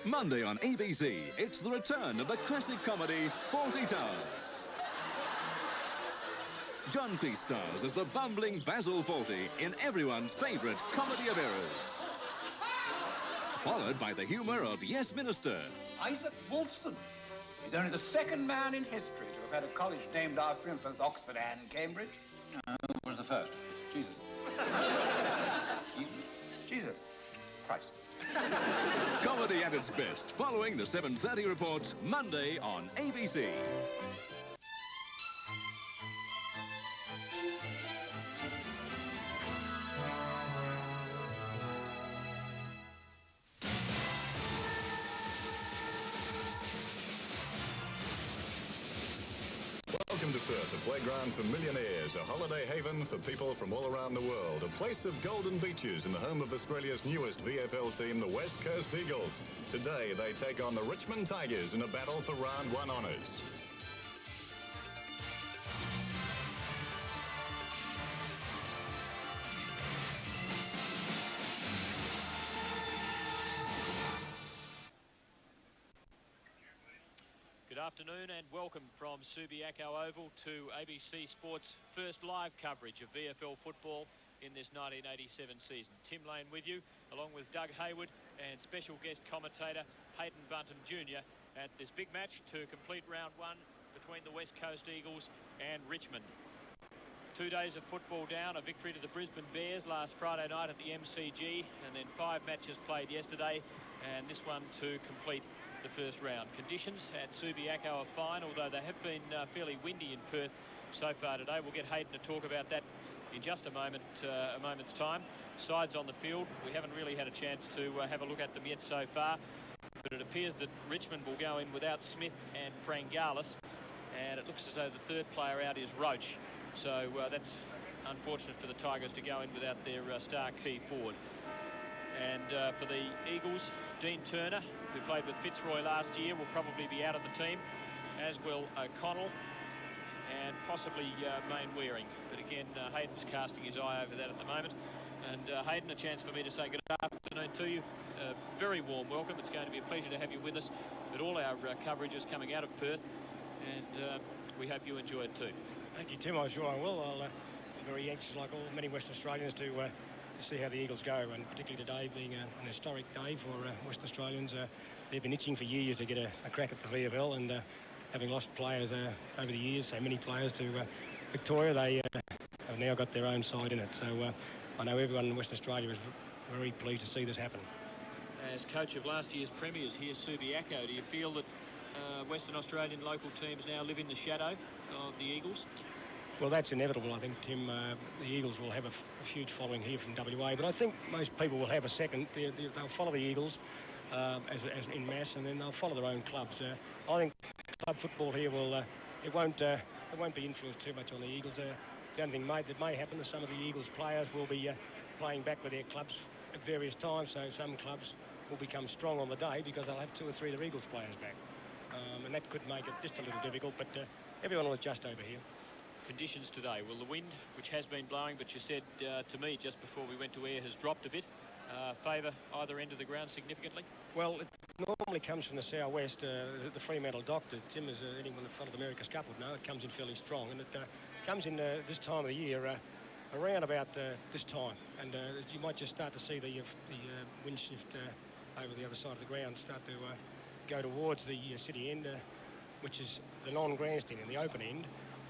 Monday on ABC, it's the return of the classic comedy, 40 Towers. John Cleese stars as the bumbling Basil Fawlty in everyone's favourite comedy of errors. Followed by the humour of Yes Minister. Isaac Wolfson is only the second man in history to have had a college named after him, both Oxford and Cambridge. Who was the first? Jesus. Jesus. Christ. Comedy at its best, following the 7:30 report, Monday on ABC. Welcome to Perth, a playground for millionaires, a holiday haven for people from all around the world, a place of golden beaches and the home of Australia's newest VFL team, the West Coast Eagles. Today, they take on the Richmond Tigers in a battle for Round 1 honours. Good afternoon and welcome from Subiaco Oval to ABC Sports' first live coverage of VFL football in this 1987 season. Tim Lane with you, along with Doug Hayward and special guest commentator Hayden Bunton Jr. at this big match to complete round 1 between the West Coast Eagles and Richmond. 2 days of football down, a victory to the Brisbane Bears last Friday night at the MCG, and then 5 matches played yesterday, and this one to complete the first round. Conditions at Subiaco are fine, although they have been fairly windy in Perth so far today. We'll get Hayden to talk about that in just a moment's time. Sides on the field, we haven't really had a chance to have a look at them yet so far, but it appears that Richmond will go in without Smith and Frangalis, and it looks as though the third player out is Roach. So that's unfortunate for the Tigers to go in without their star key forward. And for the Eagles, Dean Turner, who played with Fitzroy last year, will probably be out of the team, as will O'Connell and possibly Main Wearing. But again, Hayden's casting his eye over that at the moment. And Hayden, a chance for me to say good afternoon to you. Very warm welcome. It's going to be a pleasure to have you with us at all our coverage is coming out of Perth, and we hope you enjoy it too. Thank you, Tim. I'm sure I will. I'm very anxious, like all many Western Australians, to see how the Eagles go, and particularly today being an historic day for Western Australians. They've been itching for years to get a crack at the VFL, and having lost players over the years, so many players to Victoria, they have now got their own side in it. So I know everyone in Western Australia is very pleased to see this happen. As coach of last year's premiers here, Subiaco, do you feel that Western Australian local teams now live in the shadow of the Eagles? Well, that's inevitable, I think, Tim. The Eagles will have a huge following here from WA, but I think most people will have a second. They'll follow the Eagles as in mass, and then they'll follow their own clubs. I think club football here will it won't be influenced too much on the Eagles. The only thing that may happen is some of the Eagles players will be playing back with their clubs at various times, so some clubs will become strong on the day because they'll have 2 or 3 of their Eagles players back, and that could make it just a little difficult, but everyone will adjust over here. Conditions today, well, the wind, which has been blowing, but you said to me just before we went to air, has dropped a bit. Favour either end of the ground significantly? Well, it normally comes from the southwest. The Fremantle Doctor, Tim, as anyone that followed America's Cup would know, it comes in fairly strong, and it comes in this time of the year around about this time, and you might just start to see the wind shift over the other side of the ground start to go towards the city end, which is the non-grandstand in the open end.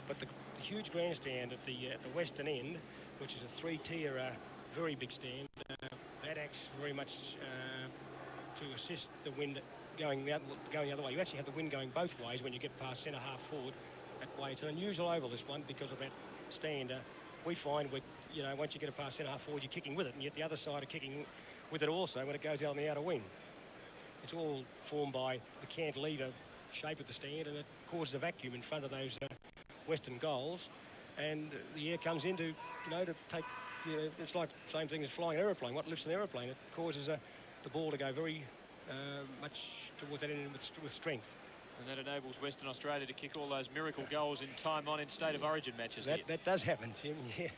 But the huge grandstand at the western end, which is a 3-tier, very big stand, that acts very much to assist the wind going the other way. You actually have the wind going both ways when you get past centre half forward that way. It's an unusual oval, this one, because of that stand. We find once you get it past centre half forward, you're kicking with it, and yet the other side are kicking with it also when it goes out on the outer wing. It's all formed by the cantilever shape of the stand, and it causes a vacuum in front of those western goals, and the air comes in to take, it's like the same thing as flying an aeroplane. What lifts an aeroplane? It causes the ball to go very much towards that end with strength. And that enables Western Australia to kick all those miracle goals in time on in State of Origin matches. That does happen, Tim, yeah.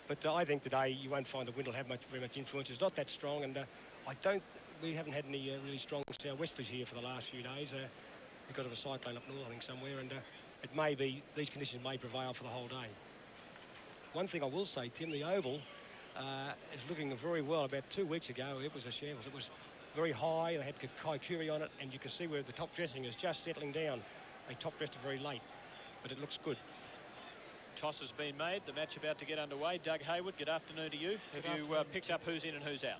But I think today you won't find the wind will have very much influence. It's not that strong, and we haven't had any really strong southwesters here for the last few days because of a cyclone up north, I think, somewhere, and it may be, these conditions may prevail for the whole day. One thing I will say, Tim, the oval is looking very well. About 2 weeks ago, it was a shambles. It was very high. They had Kaikuri on it, and you can see where the top dressing is just settling down. They top dressed it very late, but it looks good. Toss has been made. The match about to get underway. Doug Hayward, good afternoon to you. Have you picked up who's in and who's out?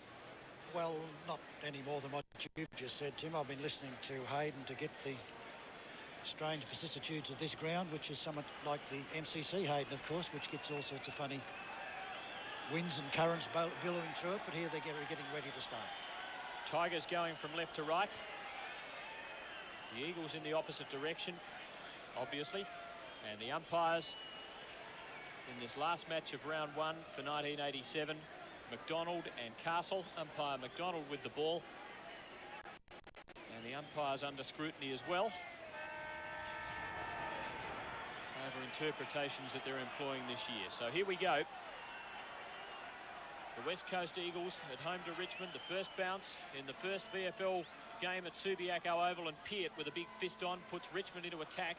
Well, not any more than what you've just said, Tim. I've been listening to Hayden to get the strange vicissitudes of this ground, which is somewhat like the MCC Hayden, of course, which gets all sorts of funny winds and currents billowing through it, but here they're getting ready to start. Tigers going from left to right. The Eagles in the opposite direction, obviously. And the umpires in this last match of round 1 for 1987, McDonald and Castle. Umpire McDonald with the ball. And the umpires under scrutiny as well over interpretations that they're employing this year. So here we go. The West Coast Eagles at home to Richmond. The first bounce in the first VFL game at Subiaco Oval, and Peart with a big fist on puts Richmond into attack.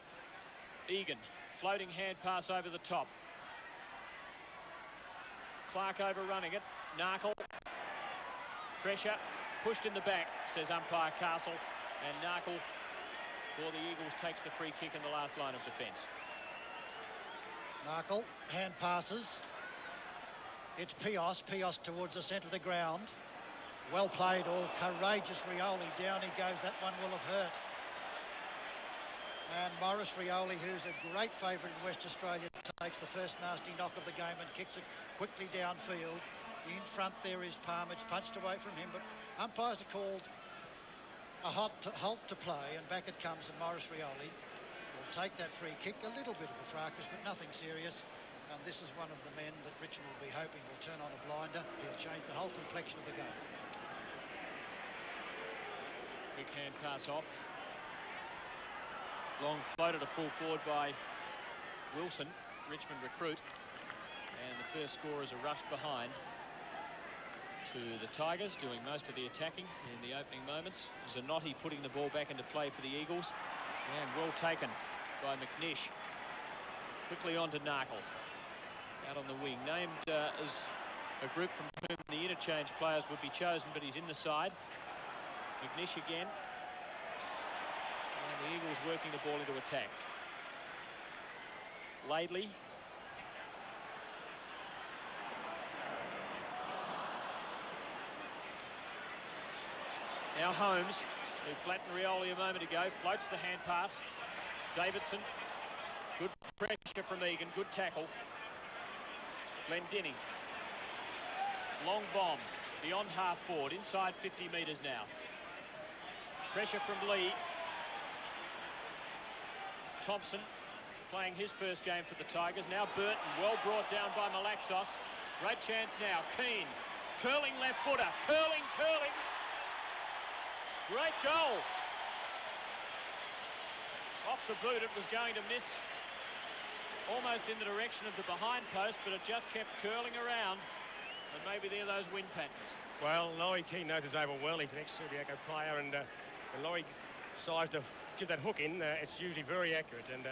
Egan, floating hand pass over the top. Clark overrunning it. Narkle. Pressure. Pushed in the back, says umpire Castle. And Narkle for the Eagles takes the free kick in the last line of defence. Narkle, hand passes. It's Pios towards the centre of the ground. Well played, all courageous Rioli. Down he goes, that one will have hurt. And Maurice Rioli, who's a great favourite in West Australia, takes the first nasty knock of the game and kicks it quickly downfield. In front there is Palmer. It's punched away from him, but umpires are called a halt to play, and back it comes, and Maurice Rioli will take that free kick. A little bit of a fracas, but nothing serious. And this is one of the men that Richmond will be hoping will turn on a blinder. He'll change the whole complexion of the game. Big hand pass off. Long floated a full forward by Wilson, Richmond recruit. And the first score is a rush behind to the Tigers, doing most of the attacking in the opening moments. Zanotti putting the ball back into play for the Eagles. And well taken by McNish. Quickly on to Narkle. Out on the wing. Named as a group from whom the interchange players would be chosen, but he's in the side. McNish again. And the Eagles working the ball into attack. Laidley. Now Holmes, who flattened Rioli a moment ago, floats the hand pass. Davidson. Good pressure from Egan. Good tackle. Glendinning. Long bomb. Beyond half forward. Inside 50 metres now. Pressure from Lee. Thompson playing his first game for the Tigers. Now Burton. Well brought down by Malaxos. Great chance now. Keane. Curling left footer. Curling. Great goal. Off the boot. It was going to miss almost in the direction of the behind post, but it just kept curling around. And maybe they're those wind patterns. Well, Laurie Keane knows his overwhelming for next Subiaco player, and when Laurie decides to give that hook in, it's usually very accurate, and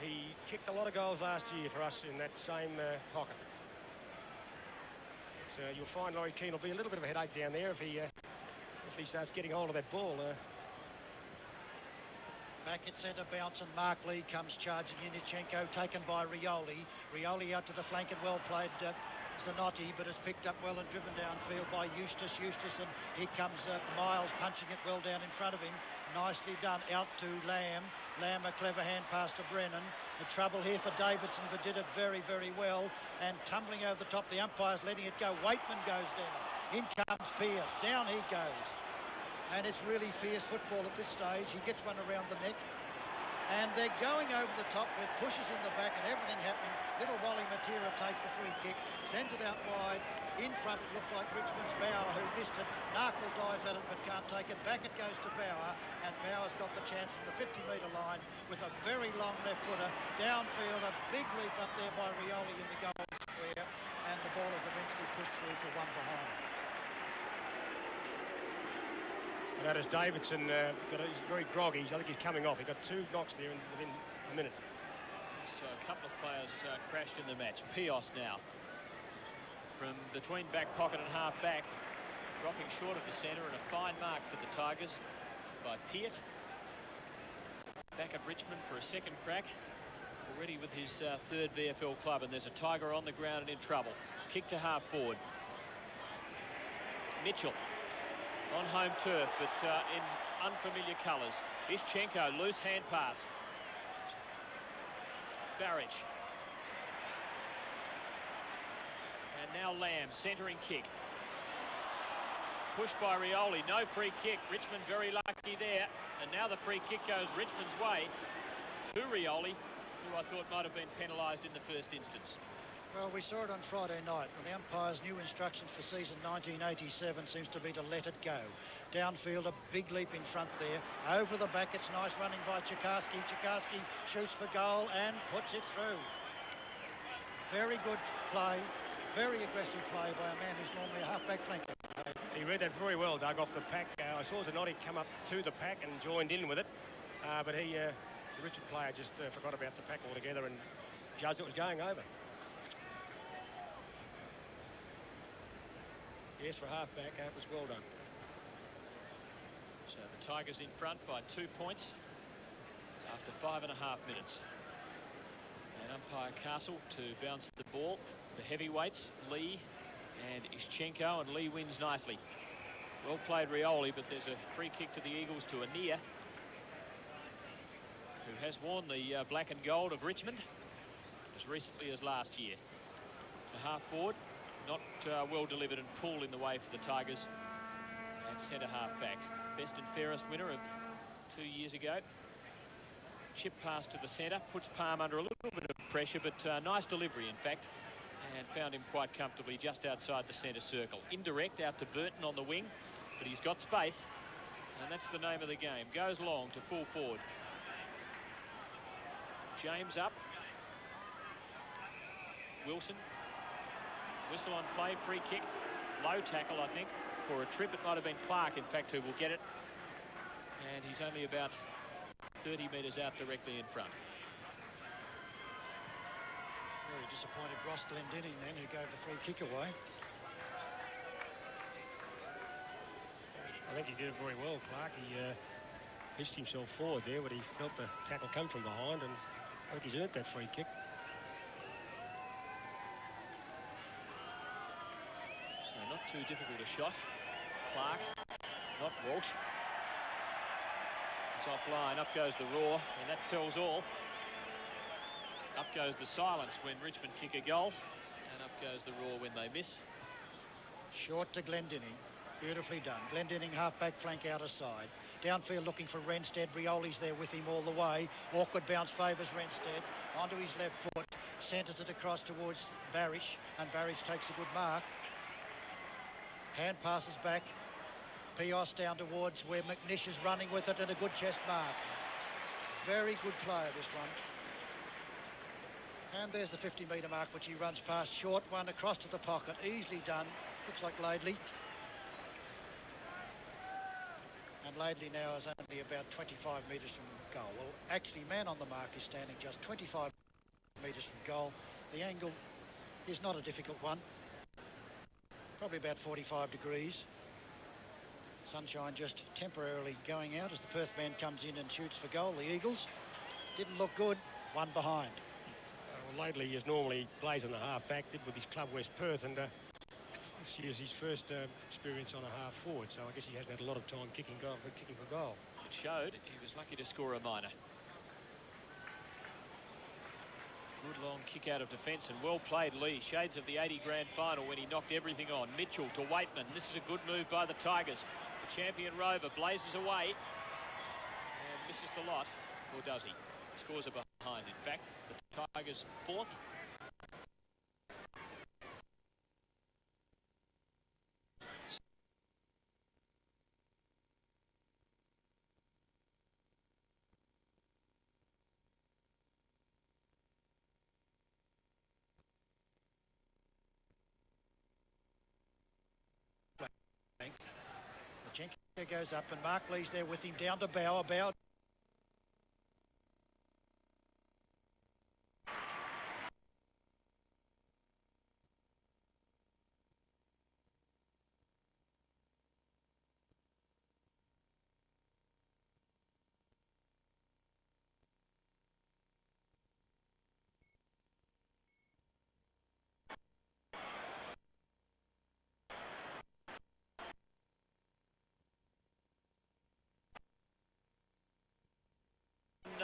he kicked a lot of goals last year for us in that same pocket. So you'll find Laurie Keane will be a little bit of a headache down there if he starts getting hold of that ball. Back at centre, bounce, and Mark Lee comes charging in. Ichenko taken by Rioli. Rioli out to the flank, and well played Zanotti, but it's picked up well and driven downfield by Eustace, and here comes Miles punching it well down in front of him. Nicely done. Out to Lamb. Lamb, a clever hand pass to Brennan. The trouble here for Davidson, who did it very, very well. And tumbling over the top, the umpire's letting it go. Waitman goes down. In comes Pearce. Down he goes. And it's really fierce football at this stage. He gets one around the neck. And they're going over the top with pushes in the back and everything happening. Little Wally Matera takes the free kick, sends it out wide. In front, it looks like Richmond's Bauer, who missed it. Narkle dives at it but can't take it. Back it goes to Bauer, and Bauer's got the chance from the 50-metre line with a very long left footer. Downfield, a big leap up there by Rioli in the goal square, and the ball is eventually pushed through to one behind. Notice Davidson, he's very groggy. I think he's coming off. He got 2 knocks there within a minute. So a couple of players crashed in the match. Pios now from between back pocket and half back, dropping short of the centre, and a fine mark for the Tigers by Piet. Back at Richmond for a second crack, already with his 3rd VFL club, and there's a Tiger on the ground and in trouble. Kick to half forward. Mitchell on home turf, but in unfamiliar colours. Ischenko, loose hand pass. Barrage. And now Lamb, centering kick. Pushed by Rioli, no free kick. Richmond very lucky there. And now the free kick goes Richmond's way to Rioli, who I thought might have been penalised in the first instance. Well, we saw it on Friday night, and the umpire's new instructions for season 1987 seems to be to let it go. Downfield, a big leap in front there. Over the back, it's nice running by Chikarsky. Chikarsky shoots for goal and puts it through. Very good play, very aggressive play by a man who's normally a half-back flanker. He read that very well, Doug, off the pack. I saw Zanotti come up to the pack and joined in with it. But the Richmond player just forgot about the pack altogether and judged it was going over. Yes, for half-back, it was well done. So the Tigers in front by 2 points after 5.5 minutes. And umpire Castle to bounce the ball. The heavyweights, Lee and Ischenko, and Lee wins nicely. Well played Rioli, but there's a free kick to the Eagles to Anea, who has worn the black and gold of Richmond as recently as last year. The half forward, not well delivered, and pulled in the way for the Tigers at centre half back. Best and fairest winner of 2 years ago. Chip pass to the centre, puts Palm under a little bit of pressure, but nice delivery in fact, and found him quite comfortably just outside the centre circle. Indirect out to Burton on the wing, but he's got space, and that's the name of the game. Goes long to full forward. James up. Wilson. Whistle on play, free kick. Low tackle, I think, for a trip. It might have been Clark, in fact, who will get it. And he's only about 30 metres out directly in front. Very disappointed Ross Glendinning then, who gave the free kick away. I think he did it very well, Clark. He pitched himself forward there, but he felt the tackle come from behind, and I think he's earned that free kick. Not too difficult a shot. Clark, not Walsh. It's offline, up goes the roar, and that tells all. Up goes the silence when Richmond kick a goal, and up goes the roar when they miss. Short to Glendinning, beautifully done. Glendinning half-back flank out aside. Downfield looking for Renstead. Rioli's there with him all the way. Awkward bounce favours Renstead. Onto his left foot, centres it across towards Barish, and Barish takes a good mark. Hand passes back. Pios down towards where McNish is running with it, and a good chest mark. Very good player, this one. And there's the 50-metre mark, which he runs past. Short one across to the pocket. Easily done. Looks like Laidley. And Laidley now is only about 25 metres from goal. Well, actually, man on the mark is standing just 25 metres from goal. The angle is not a difficult one. Probably about 45 degrees. Sunshine just temporarily going out as the Perth man comes in and shoots for goal. The Eagles didn't look good. One behind. Well, lately he normally plays on the half-back, did with his club West Perth, and this year's his first experience on a half-forward, so I guess he hasn't had a lot of time kicking for goal. It showed. He was lucky to score a minor. Good long kick out of defence, and well played Lee. Shades of the 80 grand final when he knocked everything on. Mitchell to Waitman. This is a good move by the Tigers. The champion rover blazes away and misses the lot, or does he? Scores are behind, in fact. The Tigers fourth. goes up, and Mark Lee's there with him down to Bauer. Bauer.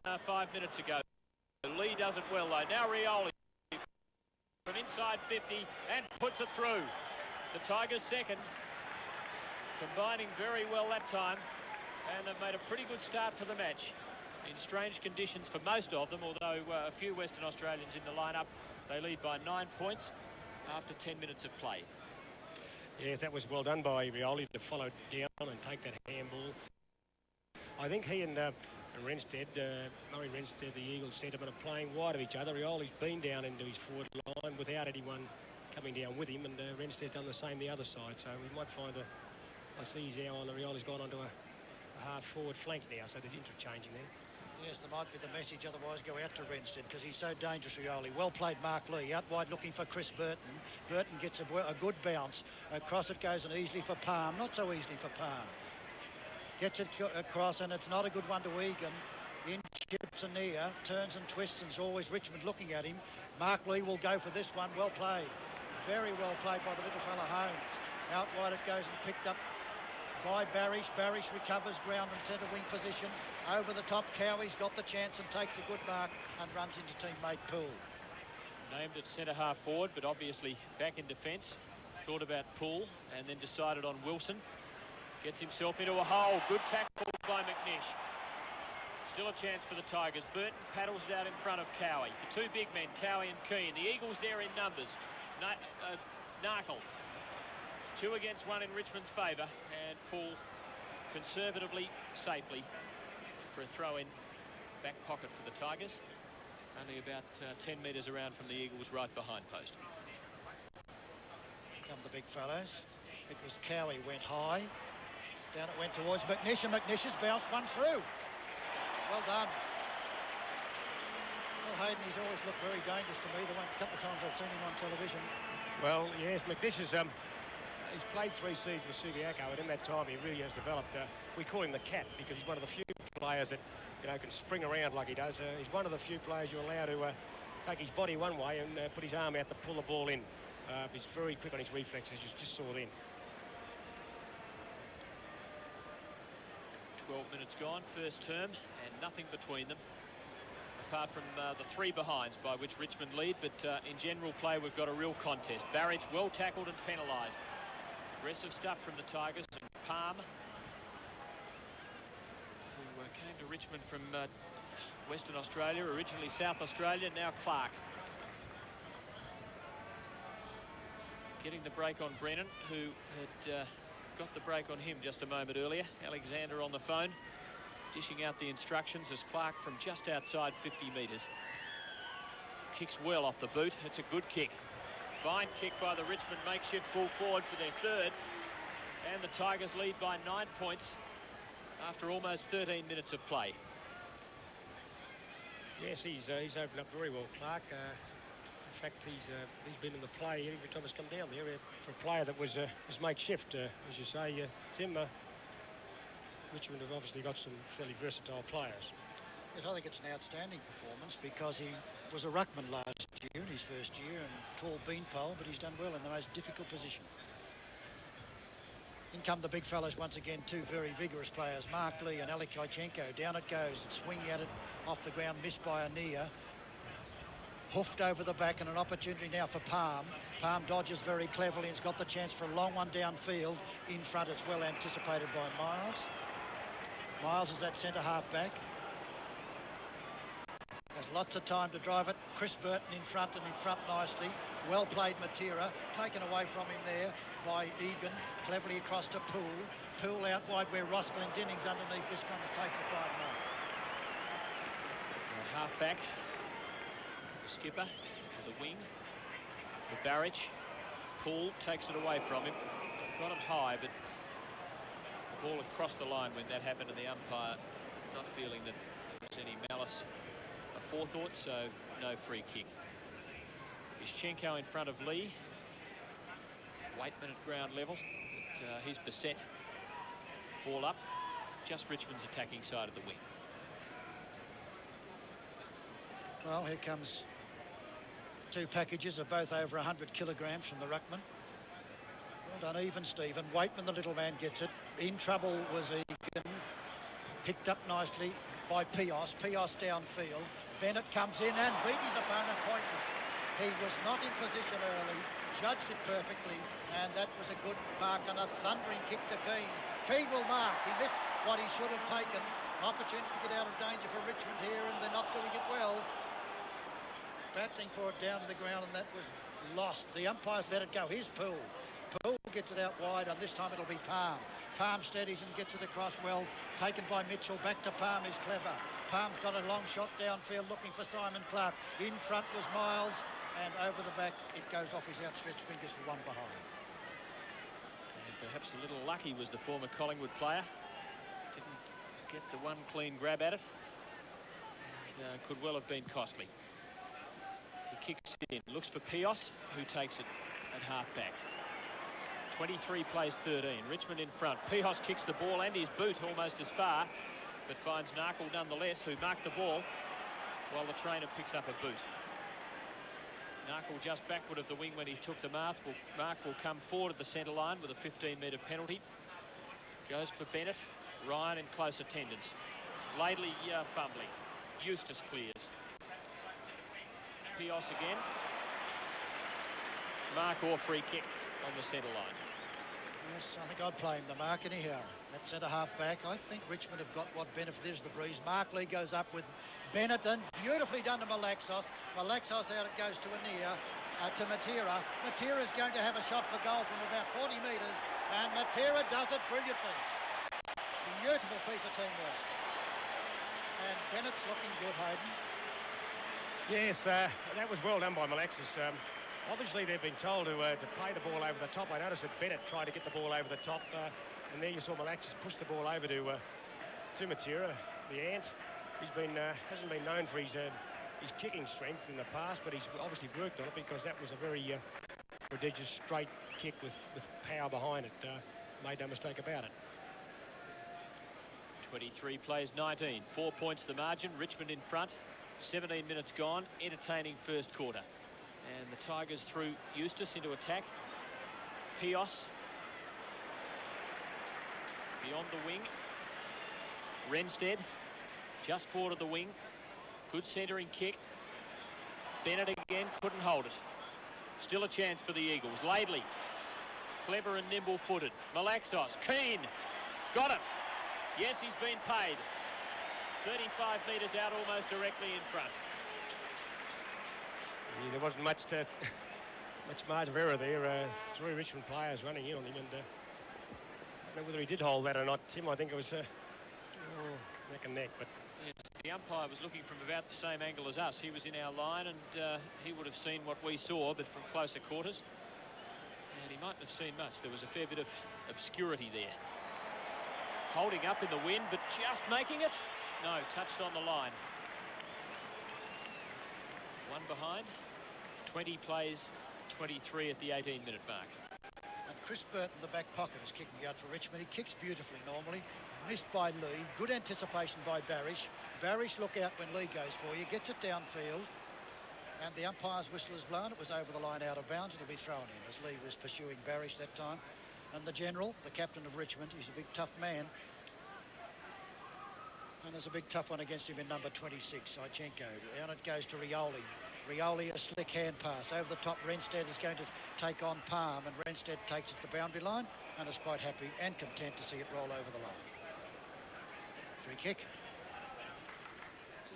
And 5 minutes ago. Lee does it well though. Now Rioli from inside 50 and puts it through. The Tigers second, combining very well that time, and they've made a pretty good start to the match in strange conditions for most of them, although a few Western Australians in the lineup. They lead by 9 points after 10 minutes of play. Yeah, that was well done by Rioli to follow down and take that handball. I think he and Renstead, Murray Renstead, the Eagles centreman, are playing wide of each other. Rioli's been down into his forward line without anyone coming down with him, and Renstead's done the same the other side. So we might find I see he's now on Rioli's gone onto a hard forward flank now, so there's interchanging there. Yes, there might be the message, otherwise go out to Renstead because he's so dangerous, Rioli. Well played, Mark Lee. Out wide looking for Chris Burton. Burton gets a good bounce. Across it goes, and easily for Palm. Not so easily for Palm. Gets it across, and it's not a good one to Egan. In chips Anea, turns and twists, and it's always Richmond looking at him. Mark Lee will go for this one. Well played. Very well played by the little fella Holmes. Out wide it goes and picked up by Barish. Barish recovers ground and centre wing position. Over the top, Cowie's got the chance and takes a good mark and runs into teammate Poole. Named at centre half forward, but obviously back in defence. Thought about Poole and then decided on Wilson. Gets himself into a hole. Good tackle by McNish. Still a chance for the Tigers. Burton paddles it out in front of Cowie. The two big men, Cowie and Keane. The Eagles there in numbers. Narkle. 2 against 1 in Richmond's favour. And Poole conservatively, safely for a throw-in back pocket for the Tigers. Only about 10 metres around from the Eagles' right behind post. Come the big fellows. It was Cowie went high. Down it went towards McNish, and McNish has bounced one through. Well done. Well, Hayden, he's always looked very dangerous to me. The couple of times I've seen him on television. Well, yes, McNish has he's played 3 seasons with Subiaco, and in that time he really has developed. We call him the cat because he's one of the few players that can spring around like he does. He's one of the few players you're allowed to take his body one way and put his arm out to pull the ball in. He's very quick on his reflexes. You just saw then. 12 minutes gone, first term, and nothing between them, apart from the 3 behinds by which Richmond lead. But in general play, we've got a real contest. Barrage well tackled and penalised. Aggressive stuff from the Tigers. And Palm, who came to Richmond from Western Australia, originally South Australia, now Clark. Getting the break on Brennan, who had got the break on him just a moment earlier. Alexander on the phone, dishing out the instructions as Clark from just outside 50 metres. Kicks well off the boot. It's a good kick. Fine kick by the Richmond makeshift full forward for their third. And the Tigers lead by 9 points after almost 13 minutes of play. Yes, he's opened up very well, Clark. In fact, he's been in the play every time he's come down there for a player that was makeshift, as you say, Tim. Richmond have obviously got some fairly versatile players. Yes, I think it's an outstanding performance because he was a ruckman last year in his first year and tall beanpole, but he's done well in the most difficult position. In come the big fellows once again, 2 very vigorous players, Mark Lee and Alec Ichenko. Down it goes, swinging at it off the ground, missed by Anea. Hoofed over the back, and an opportunity now for Palm. Palm dodges very cleverly and has got the chance for a long one downfield. In front, it's well anticipated by Miles. Miles is that centre half back. Has lots of time to drive it. Chris Burton in front and in front nicely. Well played Matera. Taken away from him there by Egan. Cleverly across to Poole. Poole out wide where Roskell and Jennings underneath this one to take the 5 mark. Half back. Skipper to the wing, the Barrage. Poole takes it away from him. Got him high, but Ball across the line when that happened, and the umpire not feeling that there was any malice aforethought, so no free kick. Ischenko in front of Lee. Waitman at ground level, but he's beset. Ball up, just Richmond's attacking side of the wing. Well, here comes two packages of both over 100 kilograms from the ruckman. Well done, even Stephen. Waitman, the little man, gets it. In trouble was Egan. Picked up nicely by Pios. Pios downfield. Bennett comes in and beat his opponent pointless. He was not in position early, judged it perfectly, and that was a good mark and a thundering kick to Keane. Keane will mark. He missed what he should have taken. Opportunity to get out of danger for Richmond here, and they're not doing it well. Battling for it down to the ground, and that was lost. The umpires let it go. Here's Poole. Poole gets it out wide, and this time it'll be Palm. Palm steadies and gets it across well. Taken by Mitchell. Back to Palm is clever. Palm's got a long shot downfield looking for Simon Clark. In front was Miles, and over the back it goes off his outstretched fingers for one behind. And perhaps a little lucky was the former Collingwood player. Didn't get the one clean grab at it. And, could well have been costly. He kicks it in, looks for Pios, who takes it at half back. 23 plays 13. Richmond in front. Pios kicks the ball and his boot almost as far, but finds Narkle nonetheless, who marked the ball while the trainer picks up a boot. Narkle just backward of the wing when he took the mark. Mark will come forward at the centre line with a 15-metre penalty. Goes for Bennett. Ryan in close attendance. Laidley fumbling. Eustace clears. Pios again. Mark or free kick on the centre line. Yes, I think I'd play him the mark anyhow. That centre half back. I think Richmond have got what benefited the breeze. Markley goes up with Bennett, and beautifully done to Malaxos. Malaxos out, it goes to Anir, to Matera. Matera's going to have a shot for goal from about 40 metres, and Matera does it brilliantly. Beautiful piece of teamwork. And Bennett's looking good, Hayden. Yes, that was well done by Malaxis. Obviously, they've been told to play the ball over the top. I noticed that Bennett tried to get the ball over the top, and there you saw Malaxis push the ball over to Matera, the Ant. He's been hasn't been known for his kicking strength in the past, but he's obviously worked on it because that was a very prodigious straight kick with power behind it. Made no mistake about it. 23 plays 19. 4 points the margin. Richmond in front. 17 minutes gone. Entertaining first quarter. And the Tigers threw Eustace into attack. Pios beyond the wing. Renstead just forward of the wing. Good centering kick. Bennett again couldn't hold it. Still a chance for the Eagles. Laidley, clever and nimble-footed. Malaxos, Keane, got it. Yes, he's been paid. 35 metres out, almost directly in front. Yeah, there wasn't much margin of error there. Three Richmond players running in on him, and I don't know whether he did hold that or not, Tim. I think it was neck and neck, but yes, the umpire was looking from about the same angle as us. He was in our line, and he would have seen what we saw, but from closer quarters. And he mightn't have seen much. There was a fair bit of obscurity there. Holding up in the wind, but just making it. No, touched on the line. One behind. 20 plays, 23 at the 18-minute mark. And Chris Burton, the back pocket, is kicking out for Richmond. He kicks beautifully normally. Missed by Lee. Good anticipation by Barish. Barish, look out when Lee goes for you. Gets it downfield. And the umpire's whistle is blown. It was over the line out of bounds. It'll be thrown in as Lee was pursuing Barish that time. And the general, the captain of Richmond, he's a big tough man. And there's a big tough one against him in number 26, Ichenko. Down it goes to Rioli. Rioli, a slick hand pass. Over the top, Renstead is going to take on Palm, and Renstead takes it to the boundary line and is quite happy and content to see it roll over the line. Free kick.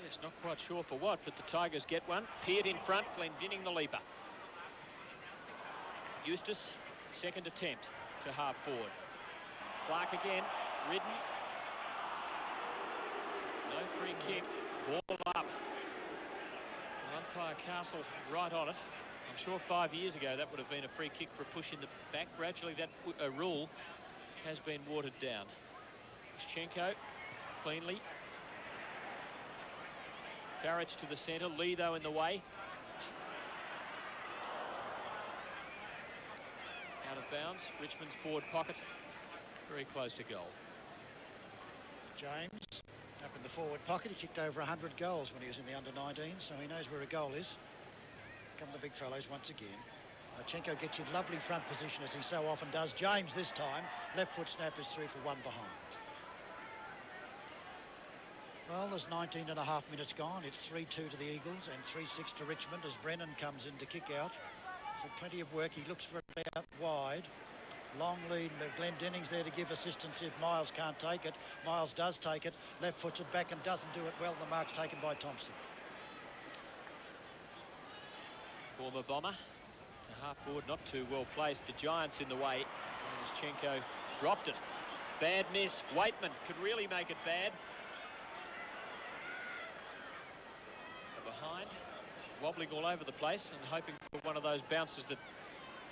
Yes, not quite sure for what, but the Tigers get one. Peared in front, Glendinning the leaper. Eustace, second attempt to half forward. Clark again, ridden. No free kick. Ball up. Umpire Castle right on it. I'm sure 5 years ago that would have been a free kick for a push in the back. Gradually that rule has been watered down. Yunitchenko cleanly. Barrage to the centre. Lee, though, in the way. Out of bounds. Richmond's forward pocket. Very close to goal. James up in the forward pocket. He kicked over 100 goals when he was in the under-19, so he knows where a goal is. Come the big fellows once again. Yunitchenko gets in lovely front position, as he so often does. James this time. Left foot snap is through for 1 behind. Well, there's 19 and a half minutes gone. It's 3-2 to the Eagles and 3-6 to Richmond as Brennan comes in to kick out. So plenty of work. He looks for it out wide. Long lead. Glendenning's there to give assistance if Miles can't take it. Miles does take it. Left foots it back and doesn't do it well. The mark's taken by Thompson. Former bomber. The half forward not too well placed. The Giants in the way. Yunitchenko dropped it. Bad miss. Waitman could really make it bad. Behind, wobbling all over the place and hoping for one of those bounces that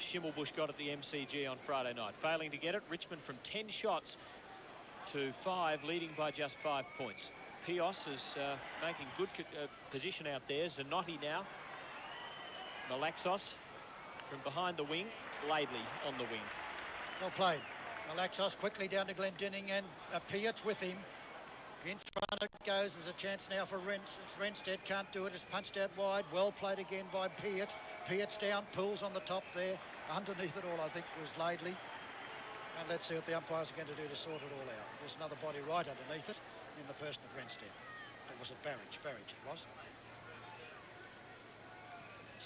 Schimmelbusch got at the MCG on Friday night. Failing to get it, Richmond from 10 shots to 5, leading by just 5 points. Pios is making good position out there. Zanotti now. Malaxos from behind the wing. Laidley on the wing. Well played. Malaxos quickly down to Glendenning and Piot's with him. In front it goes. There's a chance now for Renstead. Can't do it. It's punched out wide. Well played again by Piot. Piot's down. Pools on the top there. Underneath it all, I think, was Laidley. And let's see what the umpires are going to do to sort it all out. There's another body right underneath it in the person of Renstead. Or was it Barrage? Barrage it was.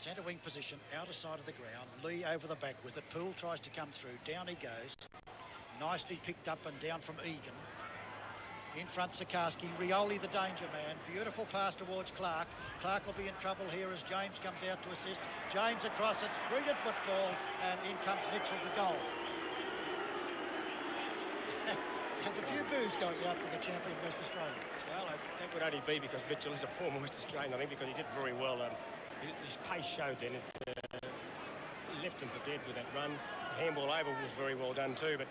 Centre wing position, outer side of the ground. Lee over the back with it. Poole tries to come through. Down he goes. Nicely picked up and down from Egan. In front, Sikorsky. Rioli, the danger man. Beautiful pass towards Clark. Clark will be in trouble here as James comes out to assist. James across it. Greeted football. And in comes Mitchell to goal. And a few boos going out for the champion West Australia. Well, that would only be because Mitchell is a former West Australian, I think, because he did very well. His pace showed then. He left him for dead with that run. The handball over was very well done too, but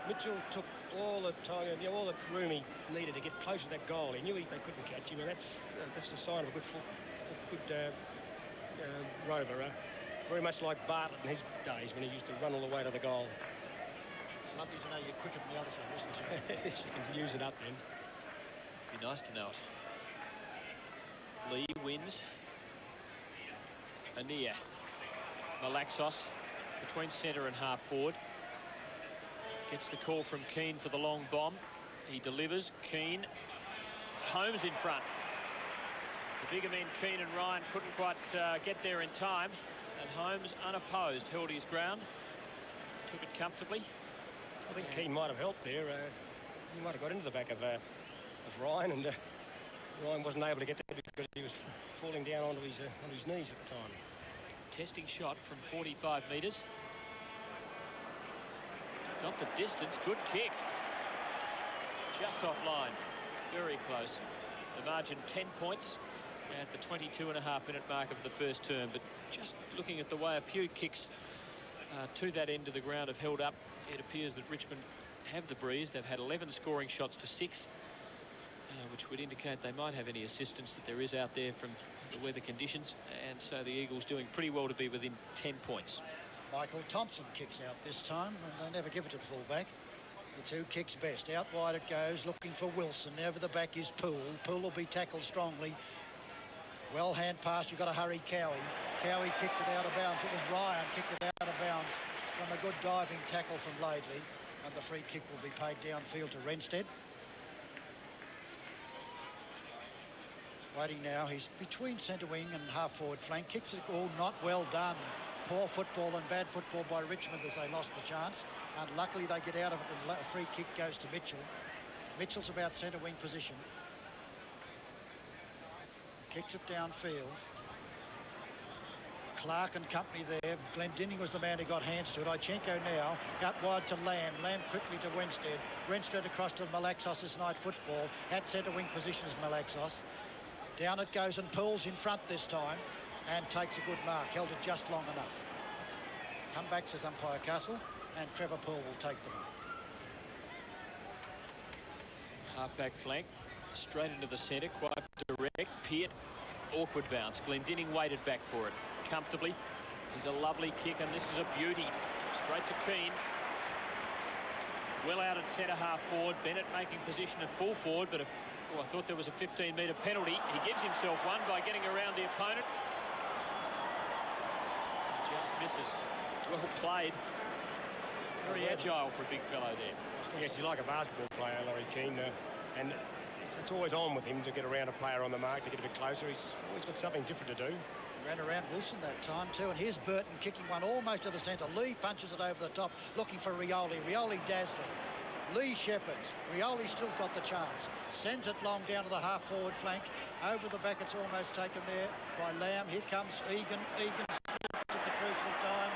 Mitchell took all the time, all the room he needed to get close to that goal. He knew they couldn't catch him, and that's the sign of a good rover. Very much like Bartlett in his days when he used to run all the way to the goal. It's lovely to know you're quicker than the other side, isn't it? You can use it up then. Be nice to know it. Lee wins. Anea. Malaxos between centre and half forward. Gets the call from Keane for the long bomb. He delivers. Keane. Holmes in front. The bigger men, Keane and Ryan, couldn't quite get there in time. And Holmes, unopposed, held his ground. Took it comfortably. I think Keane might have helped there. He might have got into the back of Ryan, and Ryan wasn't able to get there because he was falling down onto his knees at the time. Testing shot from 45 metres. Not the distance, good kick. Just offline, very close. The margin 10 points at the 22.5-minute mark of the first term. But just looking at the way a few kicks to that end of the ground have held up, it appears that Richmond have the breeze. They've had 11 scoring shots to 6, which would indicate they might have any assistance that there is out there from the weather conditions. And so the Eagles doing pretty well to be within 10 points. Michael Thompson kicks out this time, and they never give it to the fullback. The two kicks best. Out wide it goes, looking for Wilson. Over the back is Poole. Poole will be tackled strongly. Well hand pass, you've got to hurry Cowie. Cowie kicked it out of bounds. It was Ryan kicked it out of bounds from a good diving tackle from Laidley. And the free kick will be paid downfield to Renstead. Waiting now, he's between centre wing and half forward flank. Kicks it all not well done. Poor football and bad football by Richmond as they lost the chance. And luckily they get out of it and a free kick goes to Mitchell. Mitchell's about centre wing position. Kicks it downfield. Clark and company there. Glendinning was the man who got hands to it. Yunitchenko now out wide to Lamb. Lamb quickly to Renstead. Renstead across to Malaxos as night football. At centre wing position is Malaxos. Down it goes and Poole's in front this time and takes a good mark. Held it just long enough. Come back, says umpire Castle, and Trevor Poole will take the mark. Half-back flank, straight into the centre, quite direct. Peart, awkward bounce. Glendinning waited back for it comfortably. Here's a lovely kick, and this is a beauty. Straight to Keane. Well out at centre half forward. Bennett making position at full forward, but I thought there was a 15-metre penalty. He gives himself one by getting around the opponent. Just misses. Well played. Very agile for a big fellow there. Yes, he's like a basketball player, Laurie Keane, and it's always on with him to get around a player on the mark, to get a bit closer. He's always got something different to do. Ran around Wilson that time too, and here's Burton kicking one almost to the centre. Lee punches it over the top, looking for Rioli. Rioli dazzling. Lee shepherds. Rioli still got the chance. Sends it long down to the half-forward flank. Over the back, it's almost taken there by Lamb. Here comes Egan. Egan at the crucial time.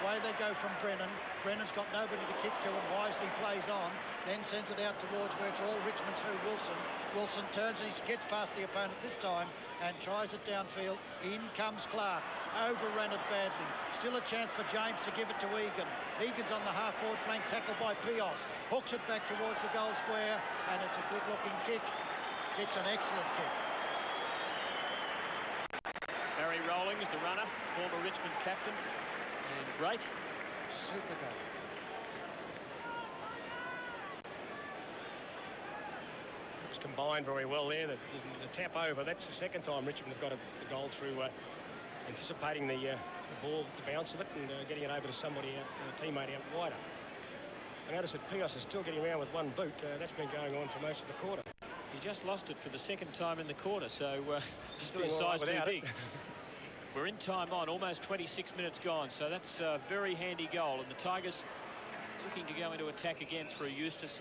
Away they go from Brennan. Brennan's got nobody to kick to and wisely plays on. Then sends it out towards where it's all Richmond through Wilson. Wilson turns and he gets past the opponent this time and tries it downfield. In comes Clark. Overran it badly. Still a chance for James to give it to Egan. Egan's on the half-forward flank, tackled by Pios. Hooks it back towards the goal square, and it's a good-looking kick. It's an excellent kick. Barry Rawlings, the runner, former Richmond captain, and great. Super goal. It's combined very well there. The tap over, that's the second time Richmond have got a goal through anticipating the ball, the bounce of it, and getting it over to somebody, a teammate out wider. I notice that Pios is still getting around with one boot. That's been going on for most of the quarter. He just lost it for the second time in the quarter, so he's doing doing all right size too without big. it. We're in time on, almost 26 minutes gone, so that's a very handy goal. And the Tigers looking to go into attack again through Eustace,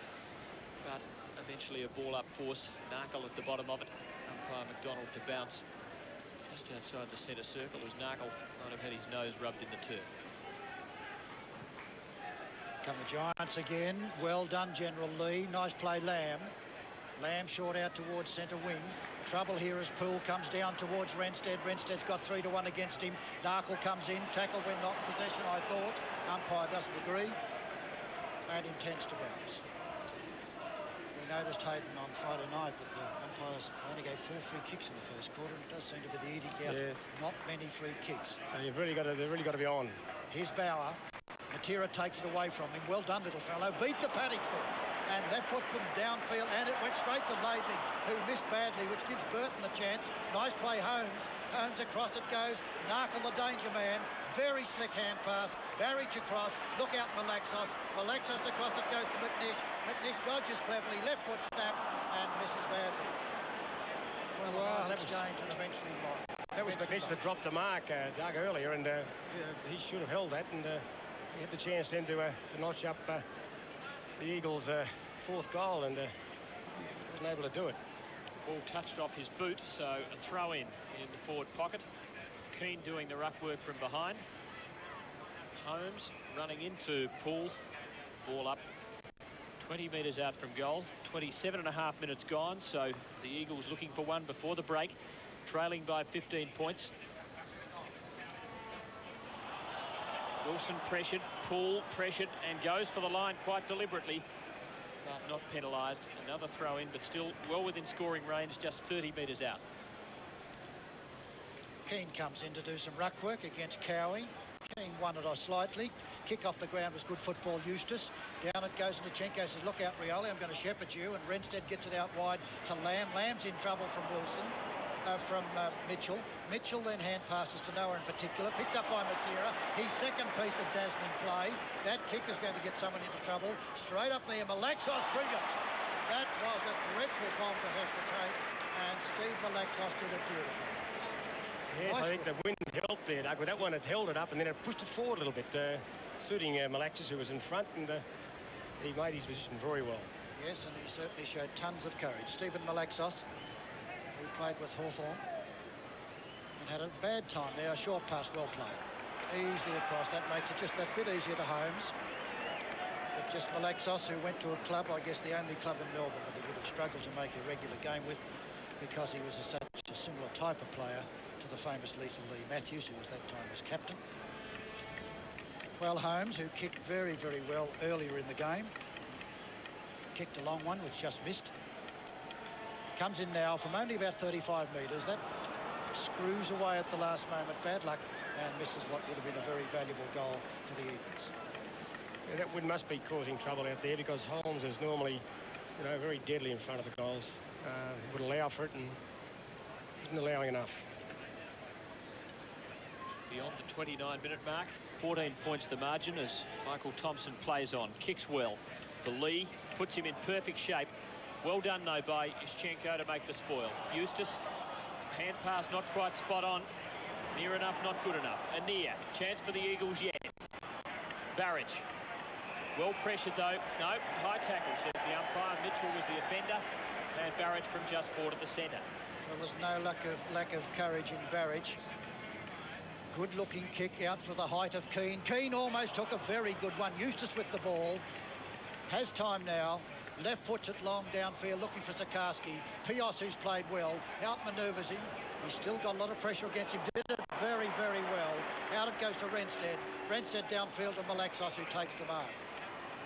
but eventually a ball up forced. Narkle at the bottom of it. Umpire McDonald to bounce just outside the centre circle, as Narkle might have had his nose rubbed in the turf. Come the Giants again. Well done, General Lee. Nice play, Lamb. Lamb short out towards centre wing. Trouble here as Poole comes down towards Renstead. Renstead's got 3-1 against him. Narkle comes in. Tackle when not in possession, I thought. Umpire doesn't agree and intends to bounce. We noticed, Hayden, on Friday night that the umpires only gave 4 free kicks in the first quarter, and it does seem to be the edict out. Yeah. Not many free kicks. So they've really got to be on. Here's Bauer. Matera takes it away from him. Well done, little fellow. Beat the paddock foot. And that puts them downfield, and it went straight to Lathing, who missed badly, which gives Burton the chance. Nice play, Holmes. Holmes across it goes. Narkle, the danger man. Very slick hand pass. Barrage across. Look out, Malaxos. Malaxos across it goes to McNish. McNish dodges cleverly. Left foot snap and misses badly. Well, that was exchange and eventually lost. That was McNish that dropped the mark, Doug, earlier, and he should have held that, and he had the chance then to notch up the Eagles' 4th goal, and wasn't able to do it. Ball touched off his boot, so a throw in the forward pocket. Keane doing the ruck work from behind. Holmes running into Poole. Ball up 20 metres out from goal. 27.5 minutes gone, so the Eagles looking for one before the break, trailing by 15 points. Wilson pressured, Poole pressured, and goes for the line quite deliberately, but not penalised. Another throw in, but still well within scoring range, just 30 metres out. Keane comes in to do some ruck work against Cowie. Keane won it off slightly. Kick off the ground was good football, Eustace. Down it goes, and Nichenko says, look out, Rioli, I'm going to shepherd you. And Renstead gets it out wide to Lamb. Lamb's in trouble from Wilson. From Mitchell. Mitchell then hand passes to Noah in particular, picked up by Matera. His second piece of dazzling play. That kick is going to get someone into trouble. Straight up there, Malaxos, brilliant. That was a dreadful bomb to have to take, and Steve Malaxos did it beautifully. Yes, nice. I think the wind helped there, Doug. With that one, it held it up, and then it pushed it forward a little bit, suiting Malaxos, who was in front, and he made his position very well. Yes, and he certainly showed tons of courage. Stephen Malaxos, who played with Hawthorn and had a bad time there. A short pass, well played. Easily across. That makes it just that bit easier to Holmes. But just Malaxos, who went to a club, I guess the only club in Melbourne that he would have struggled to make a regular game with, because he was such a similar type of player to the famous Lethal Lee Matthews, who was that time was captain. Well, Holmes, who kicked very, very well earlier in the game, kicked a long one, which just missed. Comes in now from only about 35 metres. That screws away at the last moment. Bad luck, and misses what would have been a very valuable goal for the Eagles. Yeah, that must be causing trouble out there, because Holmes is normally, you know, very deadly in front of the goals. Would allow for it and isn't allowing enough. Beyond the 29-minute mark, 14 points the margin as Michael Thompson plays on. Kicks well for Lee, puts him in perfect shape. Well done, though, by Yushchenko to make the spoil. Eustace, hand pass not quite spot on. Near enough, not good enough. Anea, chance for the Eagles yet. Barrage. Well pressured, though. No, high tackle, says the umpire. Mitchell was the offender. And Barrage from just forward at the centre. There was no lack of courage in Barrage. Good-looking kick out for the height of Keane. Keane almost took a very good one. Eustace with the ball. Has time now. Left puts it long downfield, looking for Sikorsky. Pios, who's played well, outmanoeuvres him. He's still got a lot of pressure against him. Did it very, very well. Out it goes to Renstead. Renstead downfield to Malaxos, who takes the mark.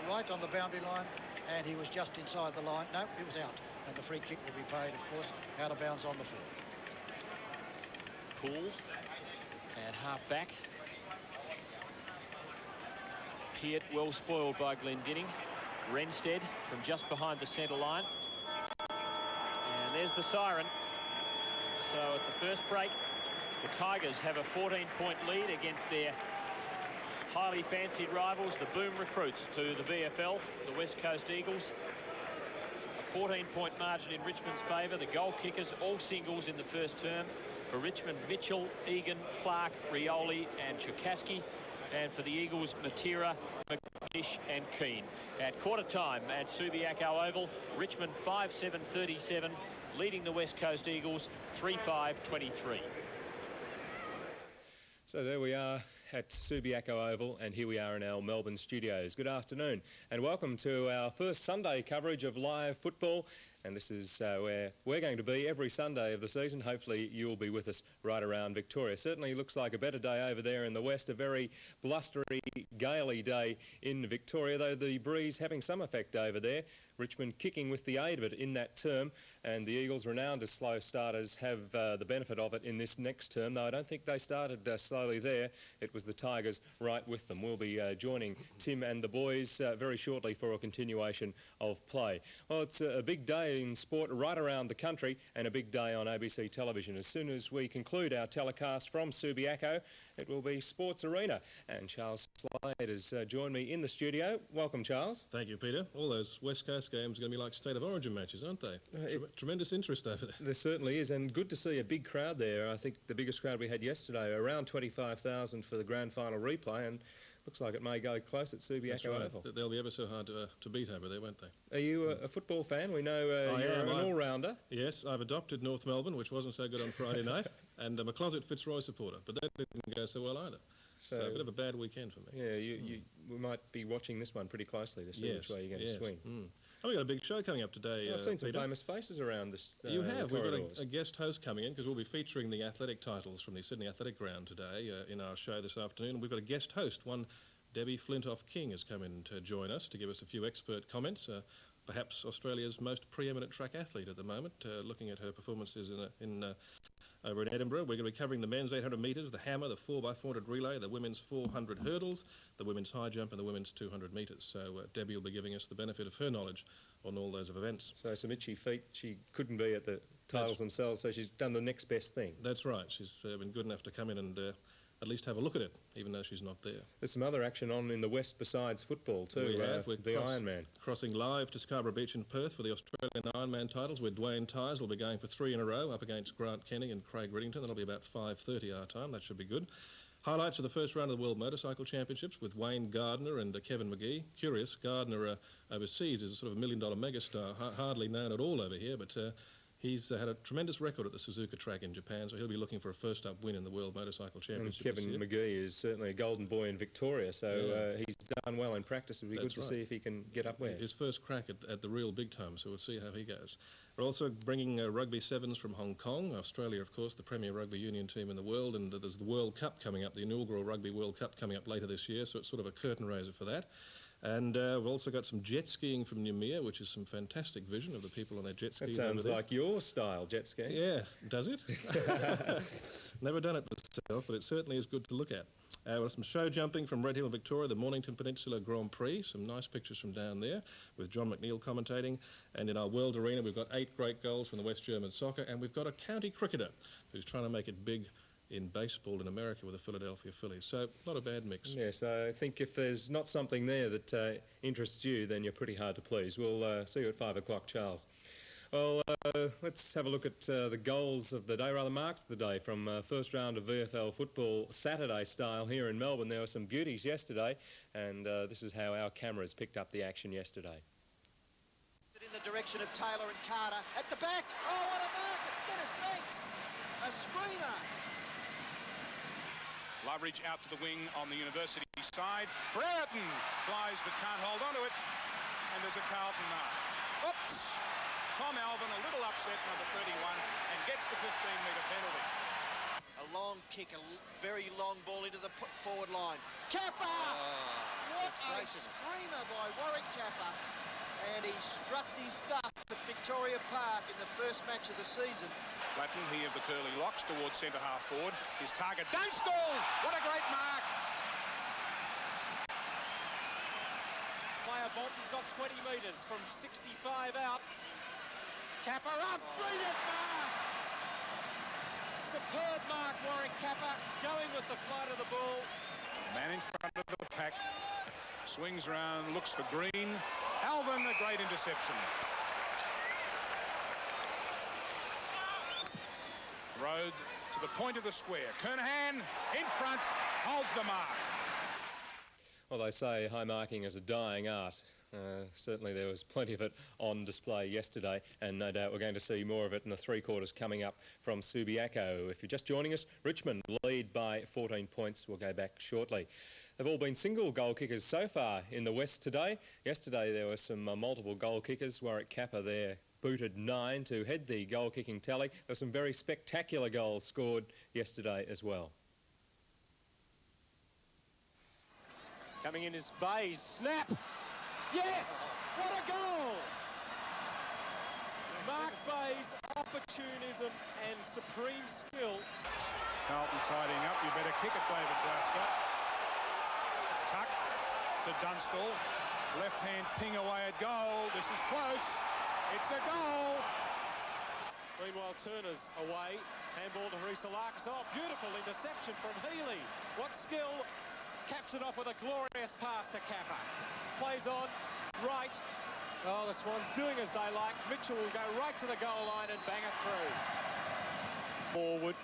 Right on the boundary line, and he was just inside the line. No, it was out. And the free kick will be paid, of course, out of bounds on the floor. Poole at half back. Peart well spoiled by Glendinning. Renstead from just behind the centre line. And there's the siren. So at the first break, the Tigers have a 14-point lead against their highly fancied rivals, the Boom recruits to the VFL, the West Coast Eagles. A 14-point margin in Richmond's favour. The goal kickers, all singles in the first term. For Richmond, Mitchell, Egan, Clark, Rioli and Chukaski. And for the Eagles, Matera, McNish and Keane. At quarter time at Subiaco Oval, Richmond 5-7-37, leading the West Coast Eagles 3-5-23. So there we are at Subiaco Oval, and here we are in our Melbourne studios. Good afternoon and welcome to our first Sunday coverage of live football. And this is where we're going to be every Sunday of the season. Hopefully you'll be with us right around Victoria. Certainly looks like a better day over there in the west, a very blustery, gaily day in Victoria, though the breeze having some effect over there. Richmond kicking with the aid of it in that term, and the Eagles, renowned as slow starters, have the benefit of it in this next term, though I don't think they started slowly there. It was the Tigers right with them. We'll be joining Tim and the boys very shortly for a continuation of play. Well, it's a big day in sport right around the country and a big day on ABC television. As soon as we conclude our telecast from Subiaco, it will be Sports Arena, and Charles Slade has joined me in the studio. Welcome, Charles. Thank you, Peter. All those West Coast games are going to be like State of Origin matches, aren't they? Tremendous interest over there. There certainly is, and good to see a big crowd there. I think the biggest crowd we had yesterday, around 25,000 for the grand final replay, and looks like it may go close at Subiaco Oval. They'll be ever so hard to beat over there, won't they? Are you a football fan? We know you're an all-rounder. Yes, I've adopted North Melbourne, which wasn't so good on Friday night, and I'm a closet Fitzroy supporter, but that didn't go so well either. So a bit of a bad weekend for me. Yeah, we might be watching this one pretty closely to see which way you're going to swing. Oh, we've got a big show coming up today. I've seen some Peter. famous faces around this. You have. We've got a guest host coming in because we'll be featuring the athletic titles from the Sydney Athletic Ground today in our show this afternoon. We've got a guest host, one Debbie Flintoff-King has come in to join us to give us a few expert comments. Perhaps Australia's most preeminent track athlete at the moment, looking at her performances over in Edinburgh. We're going to be covering the men's 800 metres, the hammer, the 4x400 relay, the women's 400 hurdles, the women's high jump and the women's 200 metres. So Debbie will be giving us the benefit of her knowledge on all those events. So some itchy feet. She couldn't be at the titles themselves, so she's done the next best thing. That's right. She's been good enough to come in and at least have a look at it, even though she's not there. There's some other action on in the west besides football too. We're the Ironman. Crossing live to Scarborough Beach in Perth for the Australian Ironman titles, where Dwayne Tyres will be going for 3 in a row up against Grant Kenny and Craig Riddington. That'll be about 5:30 our time. That should be good. Highlights of the first round of the World Motorcycle Championships with Wayne Gardner and Kevin McGee. Curious, Gardner overseas is a sort of $1 million megastar, hardly known at all over here, but he's had a tremendous record at the Suzuka track in Japan, so he'll be looking for a first-up win in the World Motorcycle Championship. And Kevin McGee is certainly a golden boy in Victoria, so he's done well in practice. It'll be good to see if he can get up there. His first crack at the real big time, so we'll see how he goes. We're also bringing rugby sevens from Hong Kong. Australia, of course, the premier rugby union team in the world, and there's the World Cup coming up, the inaugural Rugby World Cup coming up later this year, so it's sort of a curtain raiser for that. And we've also got some jet skiing from Noumea, which is some fantastic vision of the people on their jet skis. That sounds like your style, jet skiing. Yeah, does it? Never done it myself, but it certainly is good to look at. We've got some show jumping from Red Hill, Victoria, the Mornington Peninsula Grand Prix. Some nice pictures from down there with John McNeil commentating. And in our World Arena, we've got 8 great goals from the West German soccer. And we've got a county cricketer who's trying to make it big in baseball in America with the Philadelphia Phillies. So not a bad mix. Yeah, so I think if there's not something there that interests you, then you're pretty hard to please. We'll see you at 5 o'clock, Charles. Well, let's have a look at the goals of the day, rather marks of the day from first round of VFL football Saturday style here in Melbourne. There were some beauties yesterday, and this is how our cameras picked up the action yesterday. In the direction of Taylor and Carter at the back. Oh, what a mark! It's Dennis Banks, a screamer. Loveridge out to the wing on the University side. Brereton flies but can't hold on to it. And there's a Carlton mark. Oops! Tom Alvin a little upset, number 31, and gets the 15-metre penalty. A long kick, a very long ball into the forward line. Kappa! What a screamer by Warwick Kappa. And he struts his stuff at Victoria Park in the first match of the season. Blatten, he of the curly locks, towards centre-half forward. His target, Dunstall! What a great mark! Player Bolton's got 20 metres from 65 out. Kappa up, brilliant mark! Superb mark, Warwick Kappa, going with the flight of the ball. Man in front of the pack, swings round, looks for Green. Alvin, a great interception. Road to the point of the square. Kernahan in front, holds the mark. Well, they say high marking is a dying art. Certainly there was plenty of it on display yesterday, and no doubt we're going to see more of it in the 3 quarters coming up from Subiaco. If you're just joining us, Richmond lead by 14 points. We'll go back shortly. They've all been single goal kickers so far in the West today. Yesterday there were some multiple goal kickers. Warwick Kappa there booted 9 to head the goal kicking tally. There were some very spectacular goals scored yesterday as well. Coming in is Bayes, snap! Yes! What a goal! Mark Bayes, opportunism and supreme skill. Carlton tidying up. You better kick it, David Glasgow. Tuck to Dunstall. Left hand ping away at goal. This is close. It's a goal. Meanwhile, Turner's away. Handball to Risalakis. Oh, beautiful interception from Healy. What skill. Caps it off with a glorious pass to Kappa. Plays on, right. Oh, the Swans doing as they like. Mitchell will go right to the goal line and bang it through. Forward,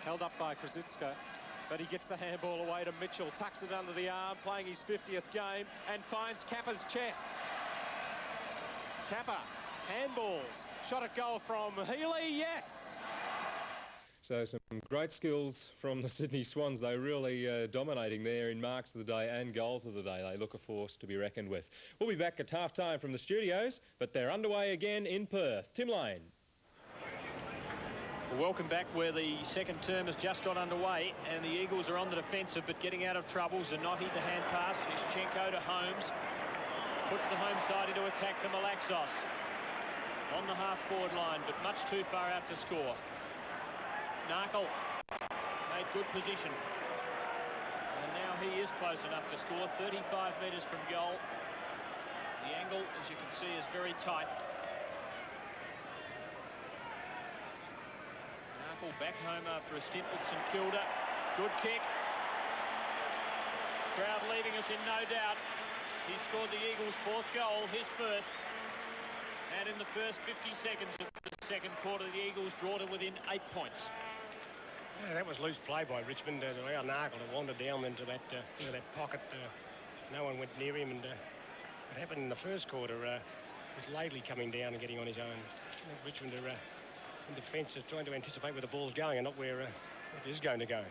held up by Krasicka, but he gets the handball away to Mitchell, tucks it under the arm, playing his 50th game, and finds Kappa's chest. Kappa, handballs, shot at goal from Healy, yes! So some great skills from the Sydney Swans. They're really dominating there in marks of the day and goals of the day. They look a force to be reckoned with. We'll be back at half-time from the studios, but they're underway again in Perth. Tim Lane. Well, welcome back where the second term has just got underway and the Eagles are on the defensive but getting out of trouble. Zanotti the hand pass, Yushchenko to Holmes. Puts the home side into attack to Malaxos. On the half-forward line, but much too far out to score. Narkle made good position. And now he is close enough to score, 35 metres from goal. The angle, as you can see, is very tight. Narkle back home after a stint with St Kilda. Good kick. Crowd leaving us in no doubt. He scored the Eagles' 4th goal, his first. And in the first 50 seconds of the second quarter, the Eagles brought it within 8 points. Yeah, that was loose play by Richmond. Allowed Narkle to wander down into that pocket. No one went near him, and what happened in the first quarter was Laidley coming down and getting on his own. I think Richmond are in defence is trying to anticipate where the ball's going and not where it is going to go.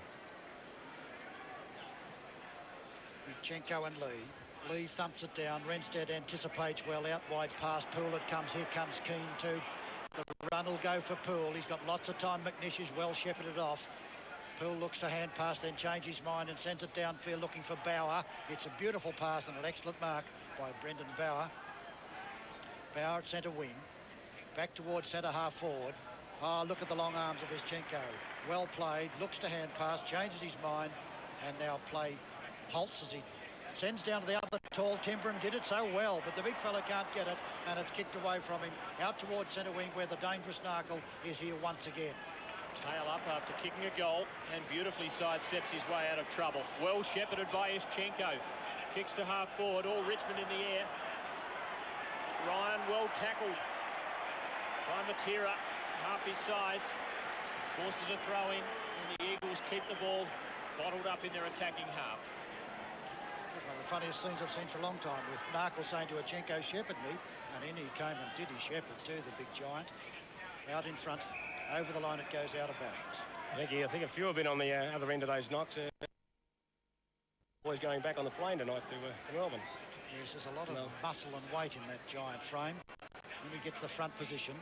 Yushchenko and Lee. Lee thumps it down. Renstead anticipates well. Out wide past Poole it comes. Here comes Keane too. The run will go for Poole. He's got lots of time. McNish is well shepherded off. Poole looks to hand pass, then changes his mind and sends it downfield looking for Bauer. It's a beautiful pass and an excellent mark by Brendan Bauer. Bauer at centre wing. Back towards centre half forward. Oh, look at the long arms of Ischenko. Well played, looks to hand pass, changes his mind, and now play halts as he sends down to the other tall timber and did it so well, but the big fella can't get it, and it's kicked away from him out towards centre wing where the dangerous Narkle is here once again. Tail up after kicking a goal and beautifully sidesteps his way out of trouble. Well shepherded by Ischenko. Kicks to half forward, all Richmond in the air. Ryan well tackled by Matera, half his size. Forces a throw in, and the Eagles keep the ball bottled up in their attacking half. One of the funniest scenes I've seen for a long time, with Narkle saying to Ischenko, shepherd me, and in he came and did his shepherd too, the big giant. Out in front, over the line it goes out of bounds. I think a few have been on the other end of those knocks. Boys going back on the plane tonight to Melbourne. Yes, there's a lot of muscle and weight in that giant frame. When he gets the front position.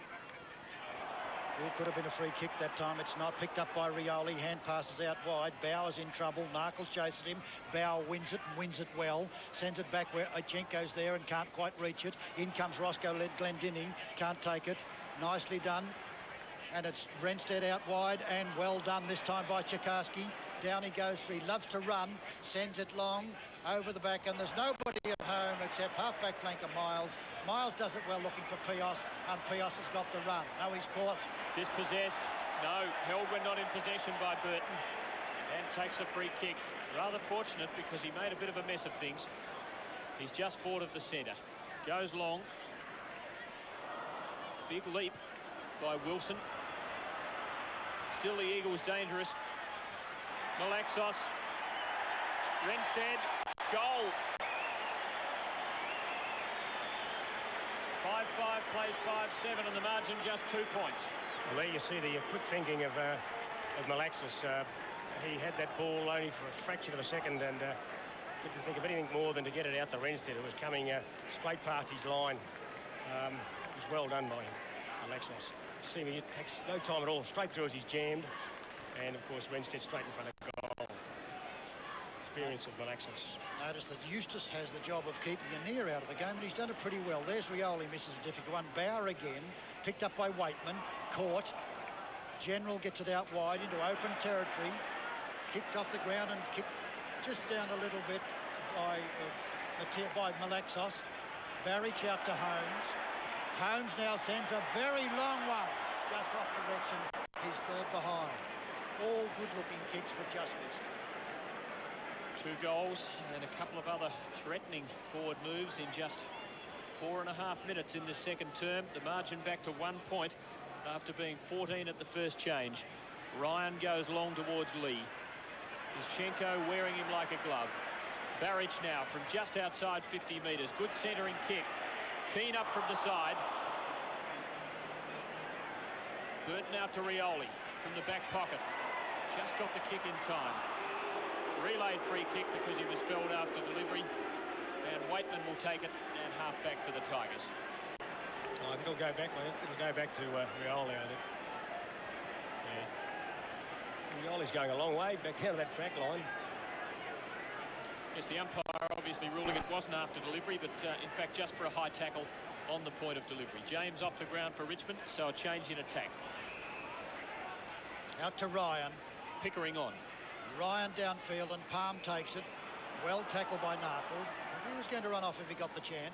It could have been a free kick that time. It's not. Picked up by Rioli. Hand passes out wide. Bauer's in trouble. Narkles chases him. Bauer wins it and wins it well. Sends it back where Ischenko's there and can't quite reach it. In comes Roscoe Glendinning. Can't take it. Nicely done. And it's Renstead out wide and well done this time by Tchaikovsky. Down he goes. He loves to run. Sends it long over the back, and there's nobody at home except half-back flanker Miles. Miles does it well looking for Pios, and Pios has got the run. Now he's caught. Dispossessed. No, held when not in possession by Burton. And takes a free kick. Rather fortunate because he made a bit of a mess of things. He's just forward of the centre. Goes long. Big leap by Wilson. Still the Eagles dangerous. Malaxos. Renstead. Goal. 5-5 plays 5-7 and the margin just 2 points. Well, there you see the quick thinking of Malaxis. He had that ball only for a fraction of a second and didn't think of anything more than to get it out to Renstead, who was coming straight past his line. It was well done by him, Malaxis. See me, it takes no time at all. Straight through as he's jammed. And, of course, Renstead straight in front of goal. Experience of Malaxis. Notice that Eustace has the job of keeping Anir out of the game, and he's done it pretty well. There's Rioli, misses a difficult one. Bauer again, picked up by Waitman, caught. General gets it out wide into open territory. Kicked off the ground and kicked just down a little bit by Malaxos. Barrich out to Holmes. Holmes now sends a very long one, just off direction. He's third behind. All good-looking kicks, but just missed. 2 goals and a couple of other threatening forward moves in just 4.5 minutes in this second term. The margin back to 1 point after being 14 at the first change. Ryan goes long towards Lee. Ischenko wearing him like a glove. Barrich now from just outside 50 metres. Good centering kick. Keane up from the side. Burton out to Rioli from the back pocket. Just got the kick in time. Relayed free kick because he was felled after delivery, and Waitman will take it and half back for the Tigers. I think it'll go back. It'll go back to Rioli, I think. Yeah. Rioli's going a long way back down to that track line. Yes, the umpire obviously ruling it wasn't after delivery, but in fact just for a high tackle on the point of delivery. James off the ground for Richmond, so a change in attack. Out to Ryan. Pickering on. Ryan downfield and Palm takes it. Well tackled by Narkle. He was going to run off if he got the chance.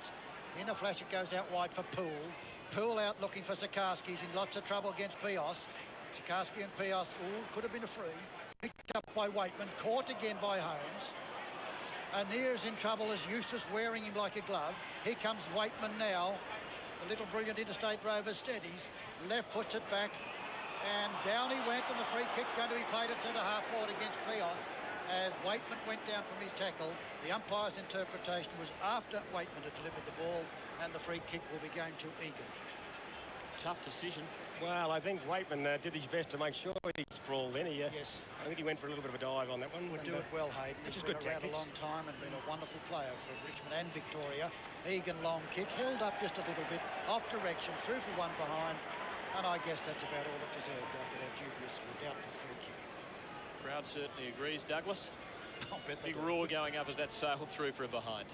In a flash it goes out wide for Poole. Poole out looking for Sikorsky. He's in lots of trouble against Pios. Sikorsky and Pios, could have been a free. Picked up by Waitman. Caught again by Holmes. Anir's in trouble as Eustace wearing him like a glove. Here comes Waitman now. The little brilliant interstate rover steadies. Left puts it back. And down he went, and the free kick's going to be played at centre half forward against Pios as Waitman went down from his tackle. The umpire's interpretation was after Waitman had delivered the ball, and the free kick will be going to Egan. Tough decision. Well, I think Waitman did his best to make sure he sprawled in. Yes. I think he went for a little bit of a dive on that one. Would do it well, Hayden. Which is He's good been around tactics. a long time and been a wonderful player for Richmond and Victoria. Egan long kick, held up just a little bit, off direction, through for one behind. And I guess that's about all it deserved after that dubious without the free kick. Crowd certainly agrees, Douglas. I'll bet they Big do. roar going up as that sailed through for a behind.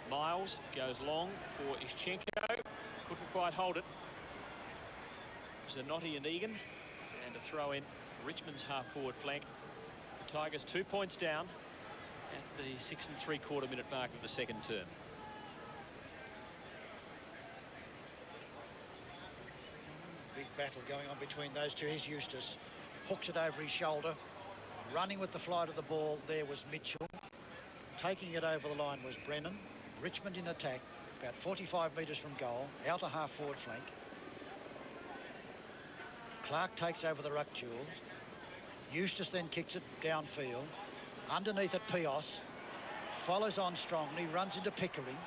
Miles goes long for Ischenko. Couldn't quite hold it. Zanotti and Egan. And a throw in Richmond's half-forward flank. The Tigers 2 points down at the 6 3/4 minute mark of the second term. Big battle going on between those two. Here's Eustace. Hooks it over his shoulder. Running with the flight of the ball, there was Mitchell. Taking it over the line was Brennan. Richmond in attack, about 45 metres from goal, out a half-forward flank. Clark takes over the ruck duels. Eustace then kicks it downfield. Underneath it, Pios. Follows on strongly, runs into Pickering.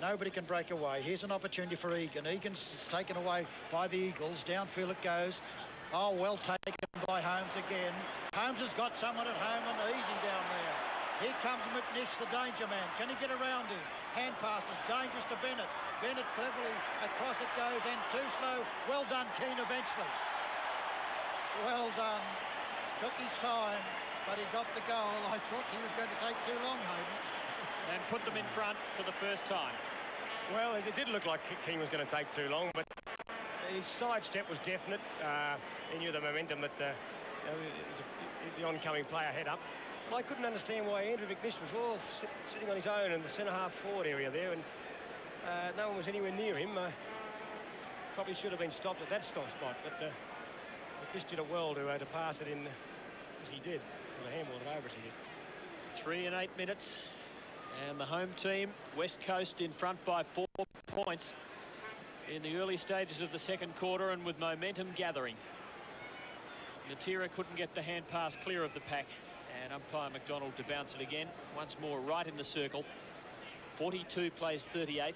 Nobody can break away. Here's an opportunity for Egan. Egan's taken away by the Eagles. Downfield it goes. Oh, well taken by Holmes again. Holmes has got someone at home and easy down there. Here comes McNish, the danger man. Can he get around him? Hand passes, dangerous to Bennett. Bennett cleverly across it goes and too slow. Well done, Keane, eventually. Well done. Took his time, but he got the goal. I thought he was going to take too long, Hayden. And put them in front for the first time. Well, it did look like King was going to take too long, but his sidestep was definite. He knew the momentum that the oncoming player had up. I couldn't understand why Andrew McNish was sitting on his own in the centre-half forward area there, and no one was anywhere near him. Probably should have been stopped at that spot, but McNish did it well to pass it in as he did. Well, the handball it over as he did. 3 and 8 minutes. And the home team, West Coast, in front by 4 points in the early stages of the second quarter and with momentum gathering. Natira couldn't get the hand pass clear of the pack, and umpire McDonald to bounce it again. Once more right in the circle. 42 plays 38.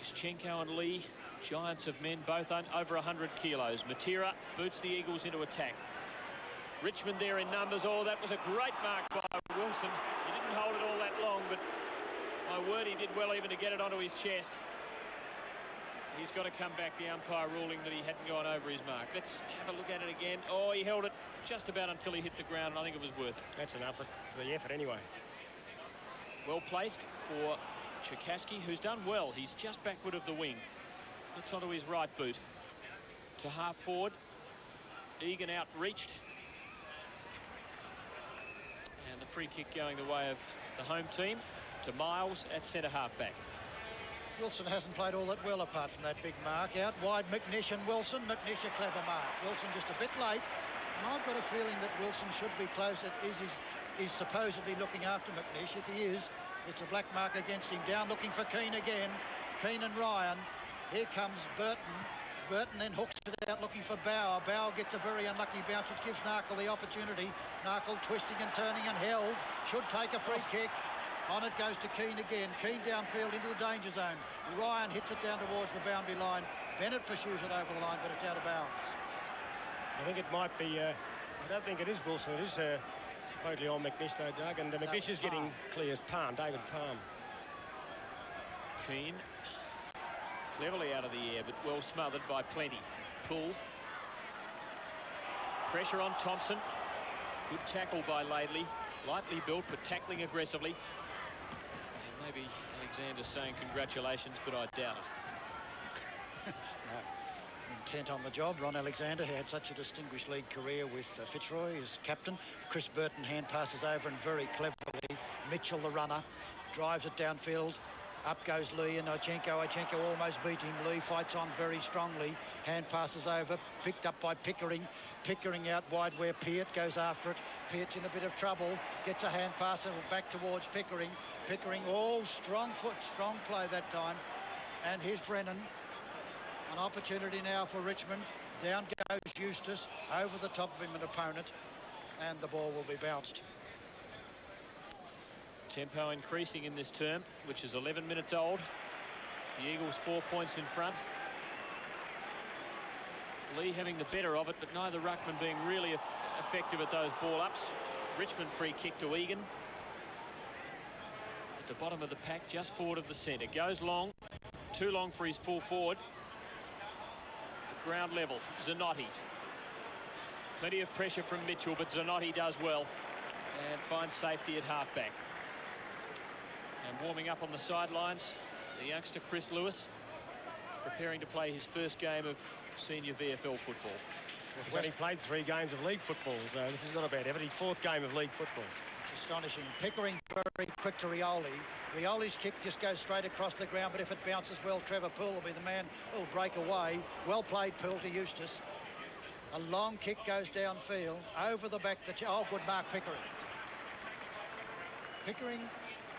Ischenko and Lee, giants of men, both over 100 kilos. Matera boots the Eagles into attack. Richmond there in numbers. Oh, that was a great mark by Wilson. He didn't hold it all that long, but my word, he did well even to get it onto his chest. He's got to come back, the umpire ruling that he hadn't gone over his mark. Let's have a look at it again. Oh, he held it just about until he hit the ground, and I think it was worth it. That's enough for the effort anyway. Well placed for Chikaski, who's done well. He's just backward of the wing. Looks onto his right boot. To half forward. Egan outreached. And the free kick going the way of the home team to Miles at centre half back. Wilson hasn't played all that well apart from that big mark. Out wide, McNish and Wilson. McNish a clever mark. Wilson just a bit late. And I've got a feeling that Wilson should be close. He's supposedly looking after McNish. If he is, it's a black mark against him. Down looking for Keane again. Keane and Ryan. Here comes Burton. Burton then hooks it out looking for Bauer. Bauer gets a very unlucky bounce, which gives Narkle the opportunity. Narkle twisting and turning and held. Should take a free kick. On it goes to Keane again. Keane downfield into the danger zone. Ryan hits it down towards the boundary line. Bennett pursues it over the line, but it's out of bounds. I think it might be, I don't think it is Wilson. It is supposedly on McNish though, Doug. And McNish is getting clear as Palm, David Palm. Keane cleverly out of the air, but well smothered by plenty. Pull. Pressure on Thompson. Good tackle by Laidley. Lightly built, but tackling aggressively. And maybe Alexander's saying congratulations, but I doubt it. Intent on the job. Ron Alexander, who had such a distinguished league career with Fitzroy as captain. Chris Burton hand passes over and very cleverly. Mitchell, the runner, drives it downfield. Up goes Lee and Ischenko. Ischenko almost beat him. Lee fights on very strongly. Hand passes over. Picked up by Pickering. Pickering out wide where Peart goes after it. Peart's in a bit of trouble. Gets a hand pass back towards Pickering. Pickering, strong foot, strong play that time. And here's Brennan. An opportunity now for Richmond. Down goes Eustace. Over the top of him an opponent. And the ball will be bounced. Tempo increasing in this term, which is 11 minutes old. The Eagles 4 points in front. Lee having the better of it, but neither ruckman being really effective at those ball ups. Richmond free kick to Egan. At the bottom of the pack, just forward of the centre. Goes long, too long for his full forward. At ground level, Zanotti Plenty of pressure from Mitchell, but Zanotti does well and finds safety at halfback. And warming up on the sidelines, the youngster Chris Lewis, preparing to play his first game of senior VFL football. He's only played 3 games of league football, so this is not a bad effort. His 4th game of league football. It's astonishing. Pickering very quick to Rioli. Rioli's kick just goes straight across the ground, but if it bounces well, Trevor Poole will be the man who'll break away. Well played, Poole, to Eustace. A long kick goes downfield, over the back. Oh, good mark, Pickering. Pickering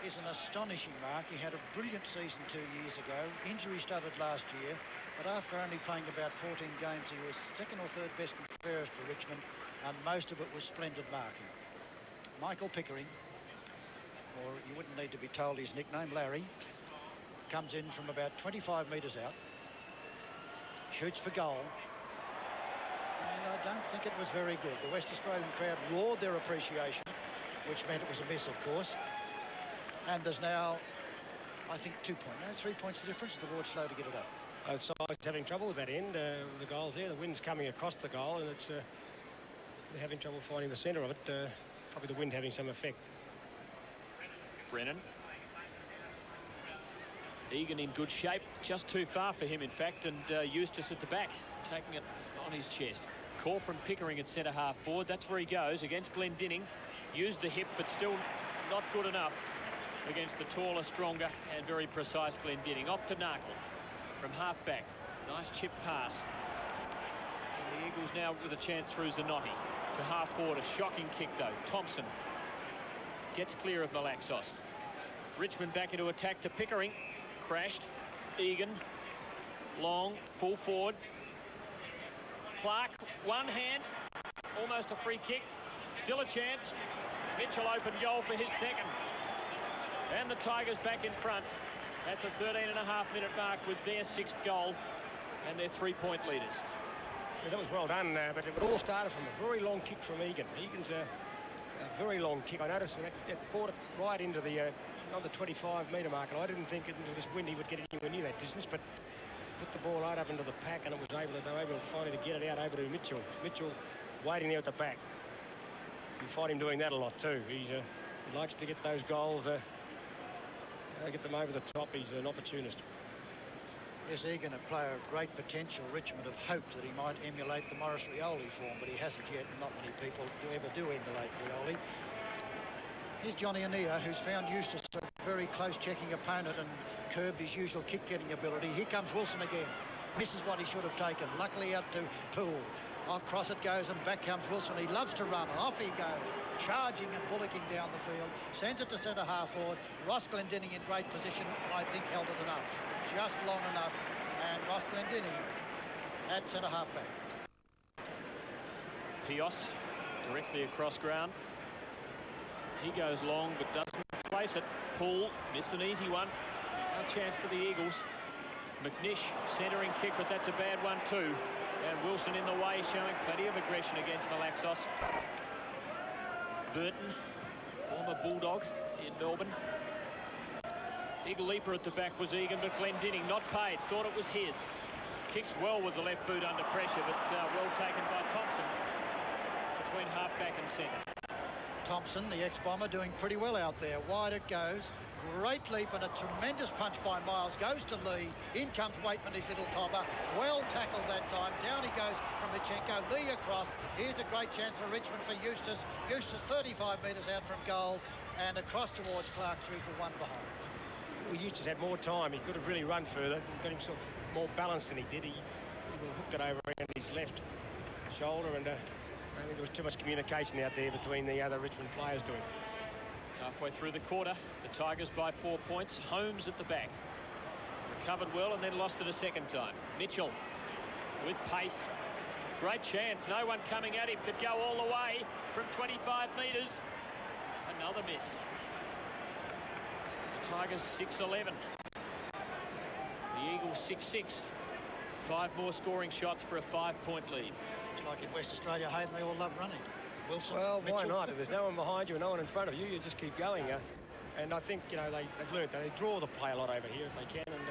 is an astonishing mark. He had a brilliant season 2 years ago. Injury started last year, but after only playing about 14 games, he was 2nd or 3rd best and fairest for Richmond, and most of it was splendid marking. Michael Pickering, or you wouldn't need to be told his nickname, Larry, comes in from about 25 metres out, shoots for goal, and I don't think it was very good. The West Australian crowd roared their appreciation, which meant it was a miss, of course. And there's now, I think, 2 points. No, 3 points difference. The board's slow to get it up. Both sides having trouble with that end. The goal's there. The wind's coming across the goal, and it's they're having trouble finding the centre of it. Probably the wind having some effect. Brennan. Egan in good shape. Just too far for him, in fact, and Eustace at the back, taking it on his chest. Call from Pickering at centre half forward. That's where he goes against Glendinning. Used the hip, but still not good enough against the taller, stronger, and very precise Glendinning. Off to Narkle from half-back. Nice chip pass. And the Eagles now with a chance through Zanotti. To half-forward, a shocking kick, though. Thompson gets clear of Malaxos. Richmond back into attack to Pickering. Crashed. Egan. Long. Full forward. Clark. One hand. Almost a free kick. Still a chance. Mitchell open goal for his 2nd. And the Tigers back in front at the 13.5-minute mark with their 6th goal and their 3-point leaders. Yeah, that was well done, but it all started from a very long kick from Egan. Egan's a very long kick. I noticed that brought it right into the on the 25-metre mark, and I didn't think into this wind he would get anywhere near that distance, but put the ball right up into the pack, and they were able finally to get it out over to Mitchell. Mitchell waiting there at the back. You find him doing that a lot too. He likes to get those goals, get them over the top. He's an opportunist. Yes, Egan, a player of great potential. Richmond have hoped that he might emulate the Morris Rioli form, but he hasn't yet, and not many people ever do emulate Rioli. Here's Johnny Anea, who's found Eustace a very close checking opponent and curbed his usual kick-getting ability. Here comes Wilson again. Misses what he should have taken. Luckily out to Poole. Across it goes, and back comes Wilson. He loves to run, and off he goes, charging and bullocking down the field. Sends it to centre half forward. Ross Glendinning in great position, I think held it enough. Just long enough, and Ross Glendinning at centre half back. Pios directly across ground. He goes long, but doesn't place it. Poole missed an easy one. No chance for the Eagles. McNish centering kick, but that's a bad one too. And Wilson in the way, showing plenty of aggression against Malaxos. Burton, former Bulldog in Melbourne. Big leaper at the back was Egan, but Glendinning not paid. Thought it was his. Kicks well with the left boot under pressure, but well taken by Thompson between half-back and centre. Thompson, the ex-bomber, doing pretty well out there. Wide it goes. Great leap and a tremendous punch by Miles. Goes to Lee. In comes Waitman, his little topper. Well tackled that time. Down he goes from Richenko. Lee across. Here's a great chance for Richmond for Eustace. Eustace 35 metres out from goal and across towards Clark, 3 for 1 behind. Well, Eustace had more time. He could have really run further and got himself more balanced than he did. He hooked it over around his left shoulder, and I don't think there was too much communication out there between the other Richmond players doing. Halfway through the quarter, the Tigers by 4 points. Holmes at the back. Recovered well and then lost it a second time. Mitchell with pace. Great chance. No one coming at him. Could go all the way from 25 metres. Another miss. The Tigers 6-11. The Eagles 6-6. 5 more scoring shots for a 5-point lead. It's like in West Australia, Hayden, they all love running. Wilson, well, Mitchell. why not? If there's no one behind you and no one in front of you, you just keep going. And I think, they've learned that they draw the play a lot over here if they can. And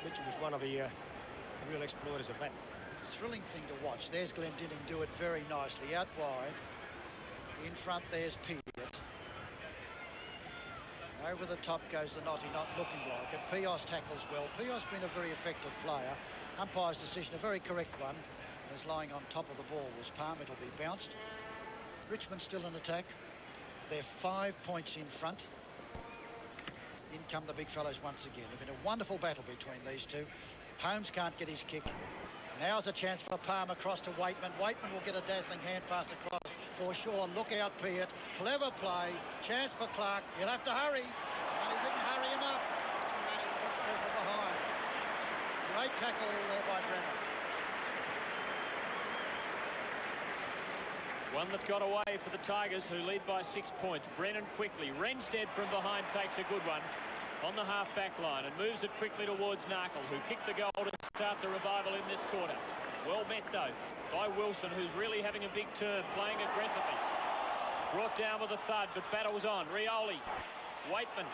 Mitchell was one of the real exploiters of that. thrilling thing to watch. There's Glendinning do it very nicely. Out wide. In front, there's Peart. Over the top goes the Notty, not looking like it. Pios tackles well. Pios been a very effective player. Umpire's decision, a very correct one. As lying on top of the ball was Palm. It'll be bounced. Richmond still in attack. They're 5 points in front. In come the big fellows once again. There's been a wonderful battle between these two. Holmes can't get his kick. Now's a chance for Palm across to Waitman. Waitman will get a dazzling hand pass across for sure. Look out, Peart. Clever play. Chance for Clark. He'll have to hurry. And he didn't hurry enough. From behind. Great tackle there by Brennan. One that got away for the Tigers, who lead by 6 points. Brennan quickly. Renstead from behind takes a good one on the half-back line and moves it quickly towards Narkle, who kicked the goal to start the revival in this quarter. Well met, though, by Wilson, who's really having a big turn, playing aggressively. Brought down with a thud, but battles on. Rioli. Waitman.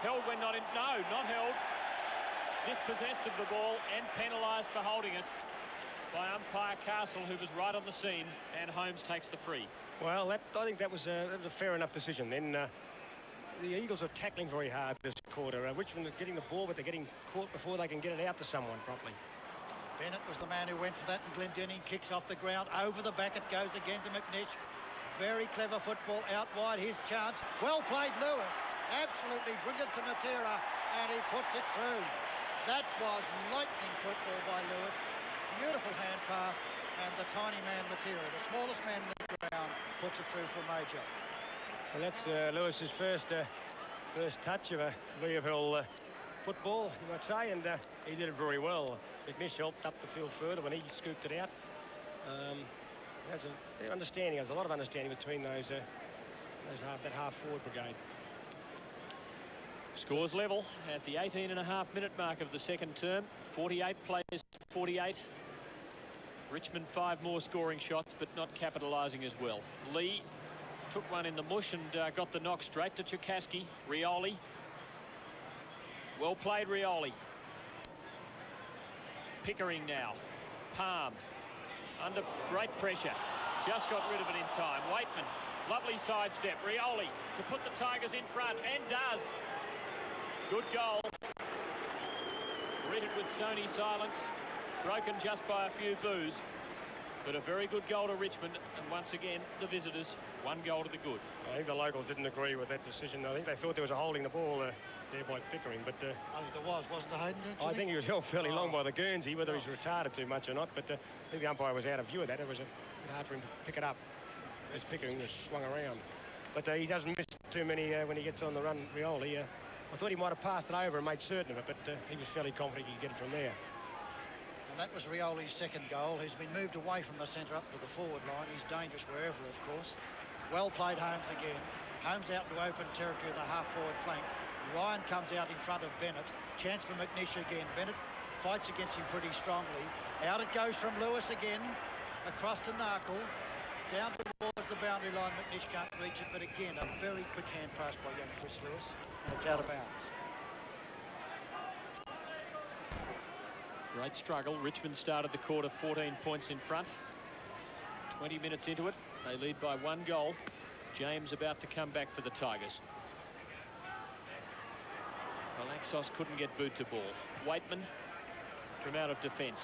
Held when not in... No, not held. Dispossessed of the ball and penalised for holding it by umpire Castle, who was right on the scene, and Holmes takes the free. Well, I think that was a fair enough decision. Then the Eagles are tackling very hard this quarter. Richmond is getting the ball, but they're getting caught before they can get it out to someone properly. Bennett was the man who went for that, and Glendinning kicks off the ground. Over the back it goes again to McNish. Very clever football out wide. His chance. Well played, Lewis. Absolutely brilliant to Matera, and he puts it through. That was lightning football by Lewis. Beautiful hand pass, and the tiny man Matera, the smallest man in the ground, puts it through for Major. Well, that's Lewis's first touch of a VFL football, you might say, and he did it very well. McNish helped up the field further when he scooped it out. There's a lot of understanding between that half-forward brigade. Scores level at the 18.5-minute mark of the second term. 48 plays, 48. Richmond 5 more scoring shots, but not capitalising as well. Lee took one in the mush and got the knock straight to Chikaski. Rioli. Well played, Rioli. Pickering now. Palm. Under great pressure. Just got rid of it in time. Waitman. Lovely sidestep. Rioli to put the Tigers in front, and does. Good goal. Greeted with stony silence. Broken just by a few boos. But a very good goal to Richmond, and once again, the visitors, 1 goal to the good. I think the locals didn't agree with that decision. I think they thought there was a holding the ball there by Pickering, but... I think there wasn't there, Hayden? I think he was held fairly long by the Guernsey, whether he's retarded too much or not, but I think the umpire was out of view of that. It was hard for him to pick it up as Pickering was swung around. But he doesn't miss too many when he gets on the run, Rioli. I thought he might have passed it over and made certain of it, but he was fairly confident he could get it from there. And that was Rioli's second goal. He's been moved away from the centre up to the forward line. He's dangerous wherever, of course. Well played, Holmes again. Holmes out to open territory of the half-forward flank. Ryan comes out in front of Bennett. Chance for McNish again. Bennett fights against him pretty strongly. Out it goes from Lewis again. Across to Narkle. Down towards the boundary line. McNish can't reach it, but again, a very quick hand pass by young Chris Lewis. And it's out of bounds. Great struggle. Richmond started the quarter 14 points in front. 20 minutes into it, they lead by 1 goal. James about to come back for the Tigers. Relaxos couldn't get boot to ball. Waitman from out of defence.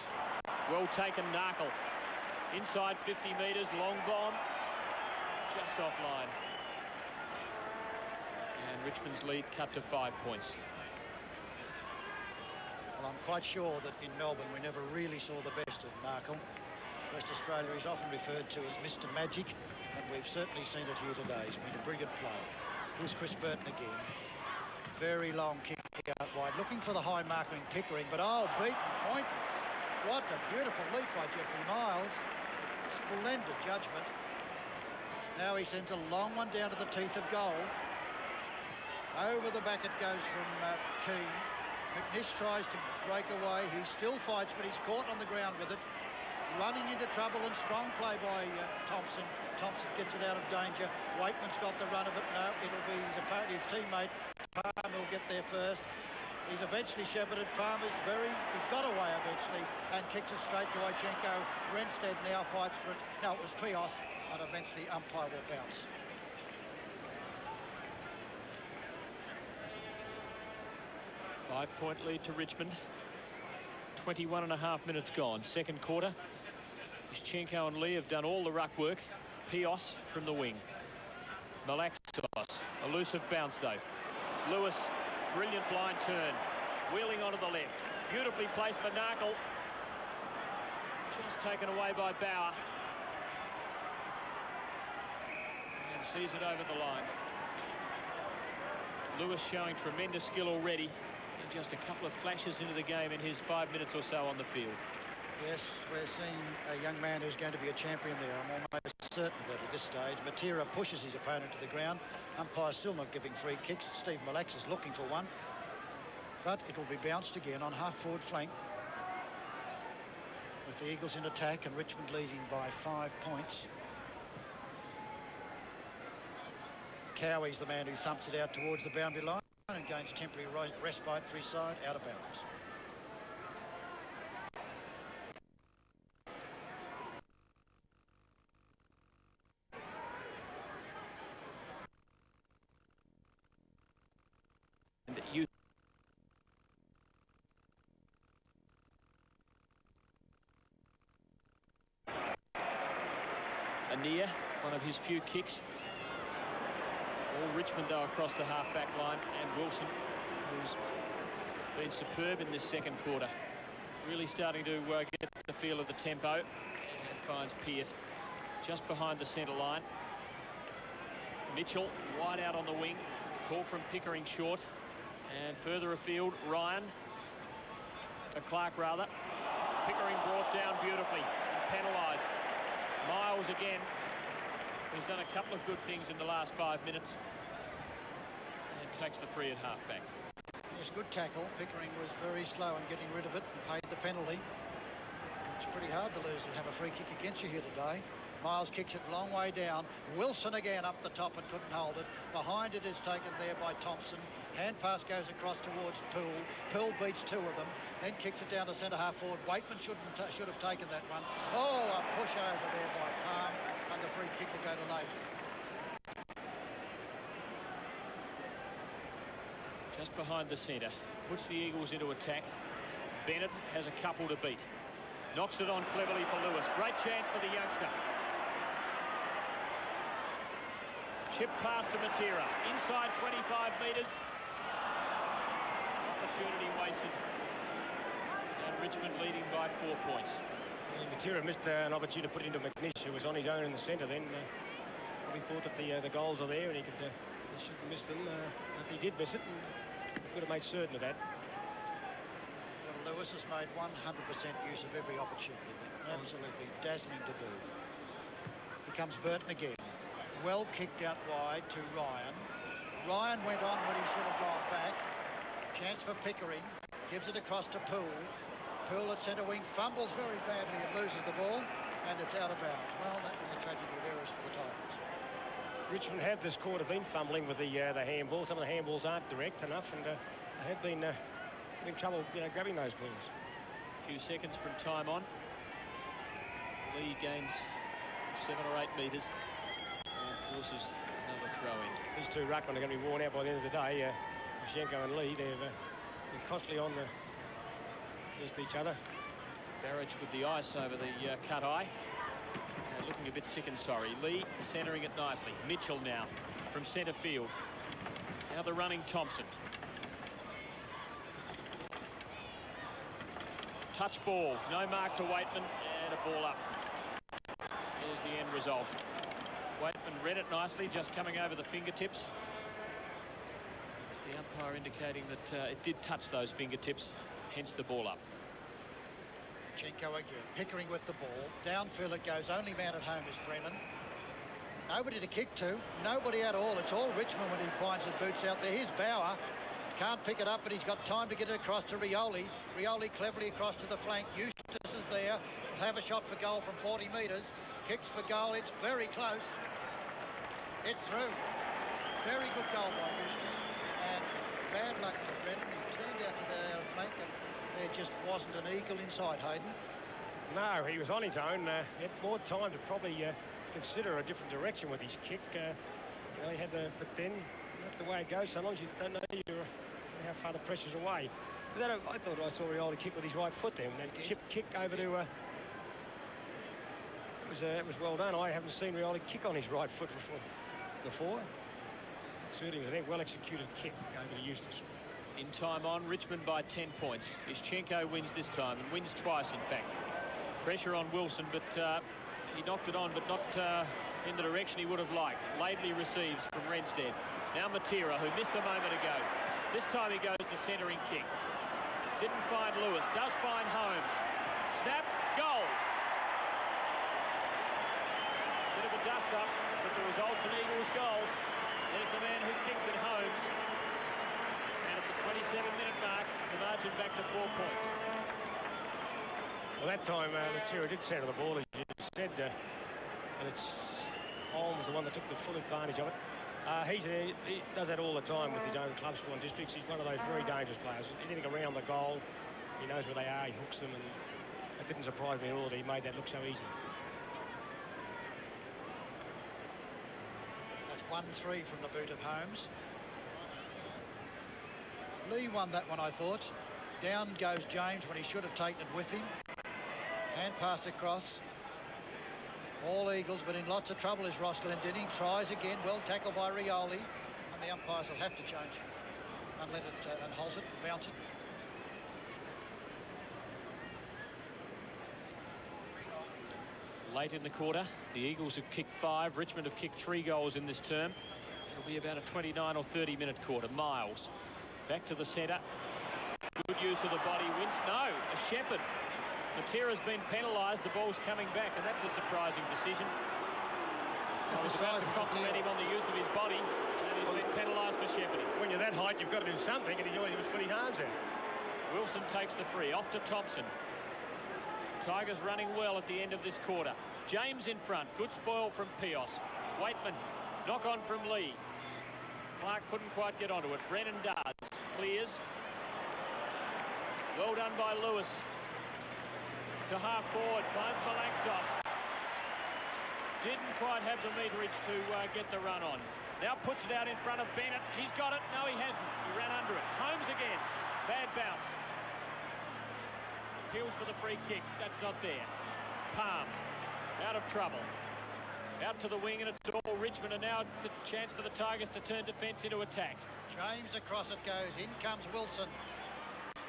Well taken, Narkle. Inside 50 metres, long bomb. Just offline. And Richmond's lead cut to 5 points. Well, I'm quite sure that in Melbourne we never really saw the best of Narkle. West Australia is often referred to as Mr. Magic, and we've certainly seen it here today. He's been a brilliant player. Here's Chris Burton again. Very long kick out wide, looking for the high marker in Pickering, but beaten point. What a beautiful leap by Jeffrey Miles. Splendid judgment. Now he sends a long one down to the teeth of goal. Over the back it goes from Keane. McNish tries to break away. He still fights, but he's caught on the ground with it. Running into trouble, and strong play by Thompson. Thompson gets it out of danger. Waitman's got the run of it. No, it'll be his teammate. Palmer will get there first. He's eventually shepherded Farmers. He's got away eventually and kicks it straight to Ichenko. Renstead now fights for it. No, it was Pios, and eventually umpire will bounce. Five-point lead to Richmond. 21.5 minutes gone. Second quarter. Ichenko and Lee have done all the ruck work. Pios from the wing. Malaxos, elusive bounce though. Lewis, brilliant blind turn. Wheeling onto the left. Beautifully placed for Narkle. Just taken away by Bauer. And sees it over the line. Lewis showing tremendous skill already. And just a couple of flashes into the game in his 5 minutes or so on the field. Yes, we're seeing a young man who's going to be a champion there. I'm almost certain of it at this stage. Matera pushes his opponent to the ground. Umpire still not giving free kicks. Steve Malax is looking for one. But it will be bounced again on half-forward flank. With the Eagles in attack and Richmond leading by 5 points. Cowie's the man who thumps it out towards the boundary line and gains temporary respite for his side, out of bounds. Ania, one of his few kicks. All Richmond though across the half-back line, and Wilson, who's been superb in this second quarter. Really starting to get the feel of the tempo, and finds Peart just behind the centre line. Mitchell wide out on the wing. Call from Pickering short, and further afield Ryan, Clark rather. Pickering brought down beautifully and penalised. Miles again, who's done a couple of good things in the last 5 minutes, and takes the free at half-back. Yes, good tackle. Pickering was very slow in getting rid of it and paid the penalty. It's pretty hard to lose and have a free kick against you here today. Miles kicks it a long way down. Wilson again up the top and couldn't hold it. Behind it is taken there by Thompson. Hand pass goes across towards Poole. Poole beats two of them, then kicks it down to centre half forward. Waitman should have taken that one. Oh, a push over there by Palm, and the free kick will go to late. Just behind the centre, puts the Eagles into attack. Bennett has a couple to beat. Knocks it on cleverly for Lewis. Great chance for the youngster. Chip pass to Matera. Inside 25 metres. Opportunity wasted. And Richmond leading by 4 points. Matera missed an opportunity to put it into McNish, who was on his own in the centre then. Probably thought that the goals are there and he shouldn't miss them. But he did miss it, and could have made certain of that. Well, Lewis has made 100% use of every opportunity. Absolutely dazzling to do. Here comes Burton again. Well kicked out wide to Ryan. Ryan went on when he should have gone back. Chance for Pickering. Gives it across to Poole. Poole at centre wing fumbles very badly and loses the ball, and it's out of bounds. Well, that was a tragedy of errors for the Tigers. Richmond have this quarter been fumbling with the handball. Some of the handballs aren't direct enough, and they have been in trouble, grabbing those balls. A few seconds from time on. Lee gains 7 or 8 metres. Forces another throw in. These two ruckmen are going to be worn out by the end of the day. Ichenko and Lee, they've been costly on against each other. Barrage with the ice over the cut eye. Looking a bit sick and sorry. Lee centering it nicely. Mitchell now from centre field. Now the running Thompson. Touch ball. No mark to Waitman, and a ball up. There's the end result. Waitman read it nicely, just coming over the fingertips. The umpire indicating that it did touch those fingertips, hence the ball up. Ichenko again. Pickering with the ball. Downfield it goes. Only man at home is Brennan. Nobody to kick to. Nobody at all. It's all Richmond when he finds his boots out there. Here's Bauer. Can't pick it up, but he's got time to get it across to Rioli. Rioli cleverly across to the flank. Eustace is there. Will have a shot for goal from 40 metres. Kicks for goal. It's very close. It's through. Very good goal by Eustace. And bad luck for Brennan. He turned out to the flank, and there just wasn't an eagle inside, Hayden. No, he was on his own. He had more time to probably consider a different direction with his kick. He had but then that's the way it goes. Sometimes you don't know how far the pressure's away. But then I thought I saw Rioli kick with his right foot there, and then chip kick over to. It was well done. I haven't seen Rioli kick on his right foot before. Certainly was a well-executed kick over to Eustace. In time on, Richmond by 10 points. Ischenko wins this time, and wins twice, in fact. Pressure on Wilson, but he knocked it on, but not in the direction he would have liked. Laidley receives from Renstead. Now Matera, who missed a moment ago. This time he goes to centering kick. Didn't find Lewis, does find Holmes. Snap, goal. Bit of a dust-up, but the result's an Eagles goal. There's the man who kicked it, Holmes. And at the 27-minute mark, the margin back to 4 points. Well, that time Matera did center the ball, as you said, and it's Holmes, the one that took the full advantage of it. He does that all the time with his own club, Swan Districts. He's one of those very dangerous players. Anything around the goal, he knows where they are, he hooks them, and it didn't surprise me at all that he made that look so easy. That's 1-3 from the boot of Holmes. Lee won that one, I thought. Down goes James when he should have taken it with him. Hand pass across. All Eagles, but in lots of trouble is Ross Glendinning. Tries again, well tackled by Rioli. And the umpires will have to change and let it, and halt it, bounce it. Late in the quarter, the Eagles have kicked 5. Richmond have kicked 3 goals in this term. It'll be about a 29 or 30-minute quarter. Miles, back to the centre. Good use of the body. Wins. No, a Shepherd. Matera's been penalised. The ball's coming back, and that's a surprising decision. I was about to compliment him on the use of his body, and he's been penalised for shepherding. When you're that height, you've got to do something, and he was putting arms out. Wilson takes the free. Off to Thompson. Tigers running well at the end of this quarter. James in front. Good spoil from Pios. Waitman. Knock on from Lee. Clark couldn't quite get onto it. Brennan does. Clears. Well done by Lewis. To half forward. Finds Malaxov. Didn't quite have the meterage to get the run on. Now puts it out in front of Bennett. He's got it. No, he hasn't. He ran under it. Holmes again. Bad bounce. Appeals for the free kick. That's not there. Palm. Out of trouble. Out to the wing, and it's all Richmond. And now it's a chance for the Tigers to turn defence into attack. James across it goes. In comes Wilson.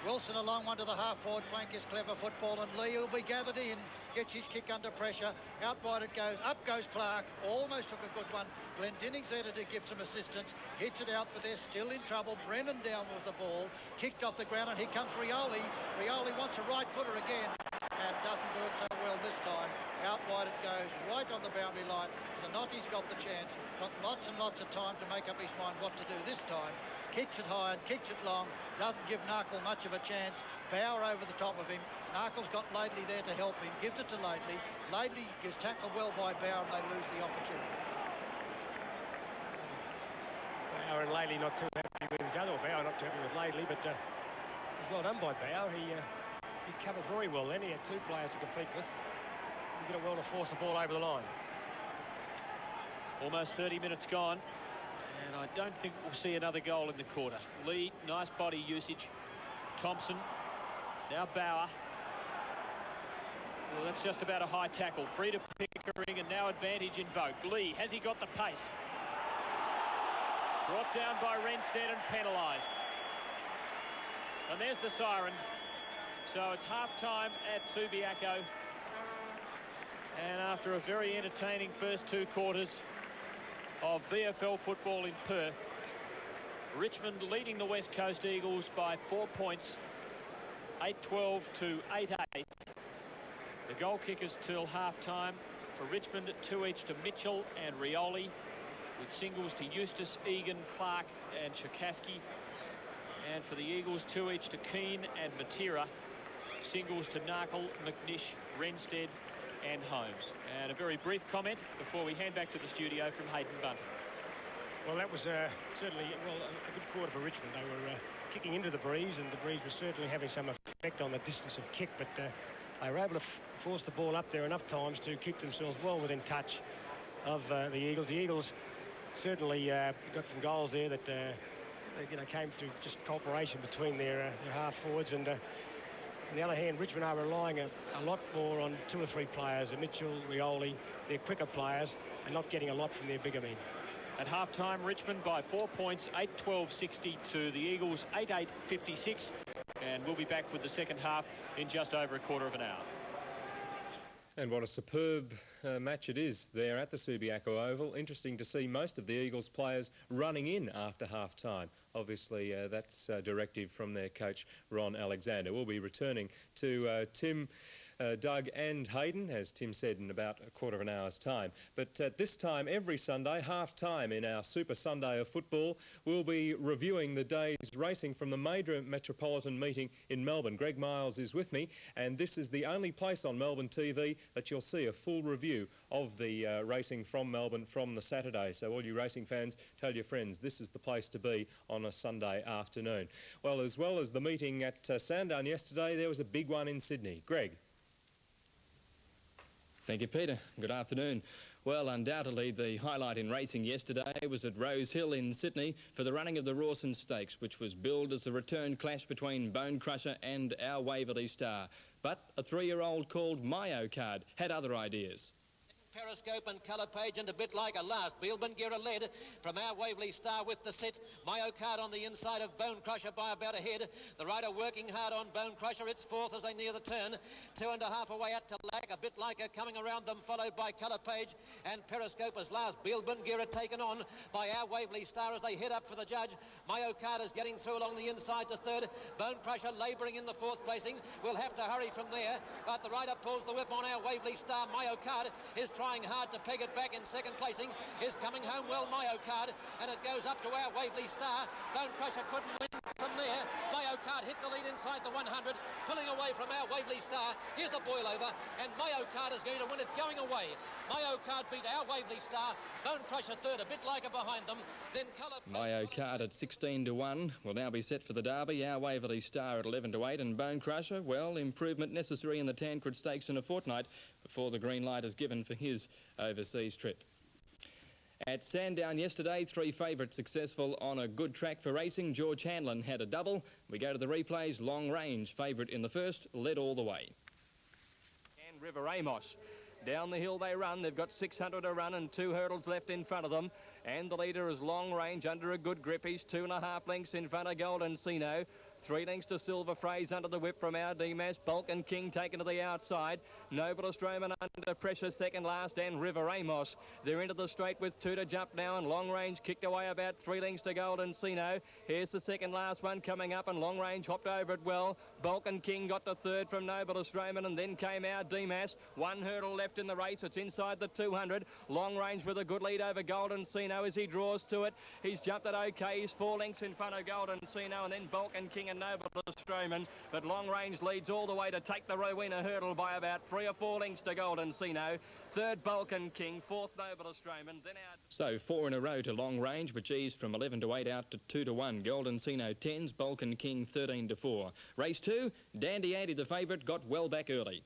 Wilson along one to the half-forward flank is clever football, and Lee will be gathered in. Gets his kick under pressure. Out wide it goes. Up goes Clark. Almost took a good one. Glendinning's there to give some assistance. Hits it out, but they're still in trouble. Brennan down with the ball. Kicked off the ground, and here comes Rioli. Rioli wants a right footer again, and doesn't do it so well this time. Out wide it goes, right on the boundary line. Zanotti's got the chance. Got lots and lots of time to make up his mind what to do this time. Kicks it high and kicks it long. Doesn't give Narkle much of a chance. Bauer over the top of him. Narkle's got Laidley there to help him. Gives it to Laidley. Laidley gets tackled well by Bauer, and they lose the opportunity. Bauer and Laidley not too happy with each other. Bauer not too happy with Laidley, but well done by Bauer. He covered very well then. He had 2 players to compete with. He did it well to force the ball over the line. Almost 30 minutes gone. And I don't think we'll see another goal in the quarter. Lee, nice body usage. Thompson. Now Bauer. Well, that's just about a high tackle. Free to Pickering, and now advantage invoked. Lee, has he got the pace? Brought down by Renstead and penalised. And there's the siren. So it's half-time at Subiaco. And after a very entertaining first 2 quarters of VFL football in Perth, Richmond leading the West Coast Eagles by 4 points, 8-12 to 8-8. The goal kickers till half-time for Richmond, 2 each to Mitchell and Rioli, with singles to Eustace, Egan, Clark and Chikaski. And for the Eagles, 2 each to Keane and Matera, singles to Narkle, McNish, Renstead and Holmes. And a very brief comment before we hand back to the studio from Hayden Bunton. Well, that was certainly a good quarter for Richmond. They were kicking into the breeze, and the breeze was certainly having some effect on the distance of kick, but they were able to force the ball up there enough times to keep themselves well within touch of the Eagles. The Eagles certainly got some goals there that came through just cooperation between their half forwards, and on the other hand, Richmond are relying a lot more on 2 or 3 players, Mitchell, Rioli, their quicker players, and not getting a lot from their bigger men. At half-time, Richmond by 4 points, 8-12-60 to the Eagles, 8-8-56. And we'll be back with the second half in just over a quarter of an hour. And what a superb match it is there at the Subiaco Oval. Interesting to see most of the Eagles players running in after half-time. Obviously, that's a directive from their coach, Ron Alexander. We'll be returning to Tim, Doug and Hayden, as Tim said, in about a quarter of an hour's time. But at this time, every Sunday, half-time in our Super Sunday of football, we'll be reviewing the day's racing from the major metropolitan meeting in Melbourne. Greg Miles is with me, and this is the only place on Melbourne TV that you'll see a full review of the racing from Melbourne from the Saturday. So all you racing fans, tell your friends this is the place to be on a Sunday afternoon. Well as the meeting at Sandown yesterday, there was a big one in Sydney. Greg. Thank you, Peter. Good afternoon. Well, undoubtedly the highlight in racing yesterday was at Rose Hill in Sydney for the running of the Rawson Stakes, which was billed as a return clash between Bone Crusher and Our Waverley Star. But a 3-year-old called Mayo Card had other ideas. Periscope and colour page, and a bit like a last. Beelman Gira led from Our Waverley Star with the sit. Mayo Card on the inside of Bone Crusher by about a head. The rider working hard on Bone Crusher. It's fourth as they near the turn. 2.5 away at Talac. A bit like a coming around them, followed by colour page and Periscope as last. Beelman Gira taken on by Our Waverley Star as they head up for the judge. Mayo Card is getting through along the inside to third. Bone Crusher labouring in the fourth placing. We'll have to hurry from there, but the rider pulls the whip on Our Waverley Star. Mayo Card is trying hard to peg it back in second placing, is coming home well, Mayo Card, and it goes up to Our Waverley Star. Bone Crusher couldn't win from there. Mayo Card hit the lead inside the 100, pulling away from Our Waverley Star. Here's a boil over, and Mayo Card is going to win it going away. Mayo Card beat Our Waverley Star. Bone Crusher third, a bit like a behind them. Then colour Mayo Card at 16-1 will now be set for the Derby. Our Waverley Star at 11-8, and Bone Crusher, well, improvement necessary in the Tancred Stakes in a fortnight before the green light is given for his overseas trip. At Sandown yesterday, 3 favourites successful on a good track for racing. George Hanlon had a double. We go to the replays. Long Range, favourite in the first, led all the way. And River Amos. Down the hill they run. They've got 600 to run and 2 hurdles left in front of them. And the leader is Long Range under a good grip. He's 2.5 lengths in front of Golden Sino. 3 lengths to Silver Phrase under the whip from our DMAS. Bulk and King taken to the outside. Noble Australian under pressure second last, and River Amos. They're into the straight with 2 to jump now, and Long Range kicked away about 3 lengths to Golden Sino. Here's the second last one coming up, and Long Range hopped over it well. Bulk and King got to third from Noble Australian, and then came our DMAS. 1 hurdle left in the race. It's inside the 200. Long Range with a good lead over Golden Sino as he draws to it. He's jumped it okay. He's 4 lengths in front of Golden Sino, and then Bulk and King and Noble Australian, but Long Range leads all the way to take the Rowena hurdle by about 3 or 4 lengths to Golden Sino. Third Bulk and King, fourth Noble Australian, then out. So 4 in a row to Long Range, which eased from 11-8 out to 2-1. Golden Sino 10s, Bulk and King 13-4. Race 2, Dandy Andy the favourite got well back early.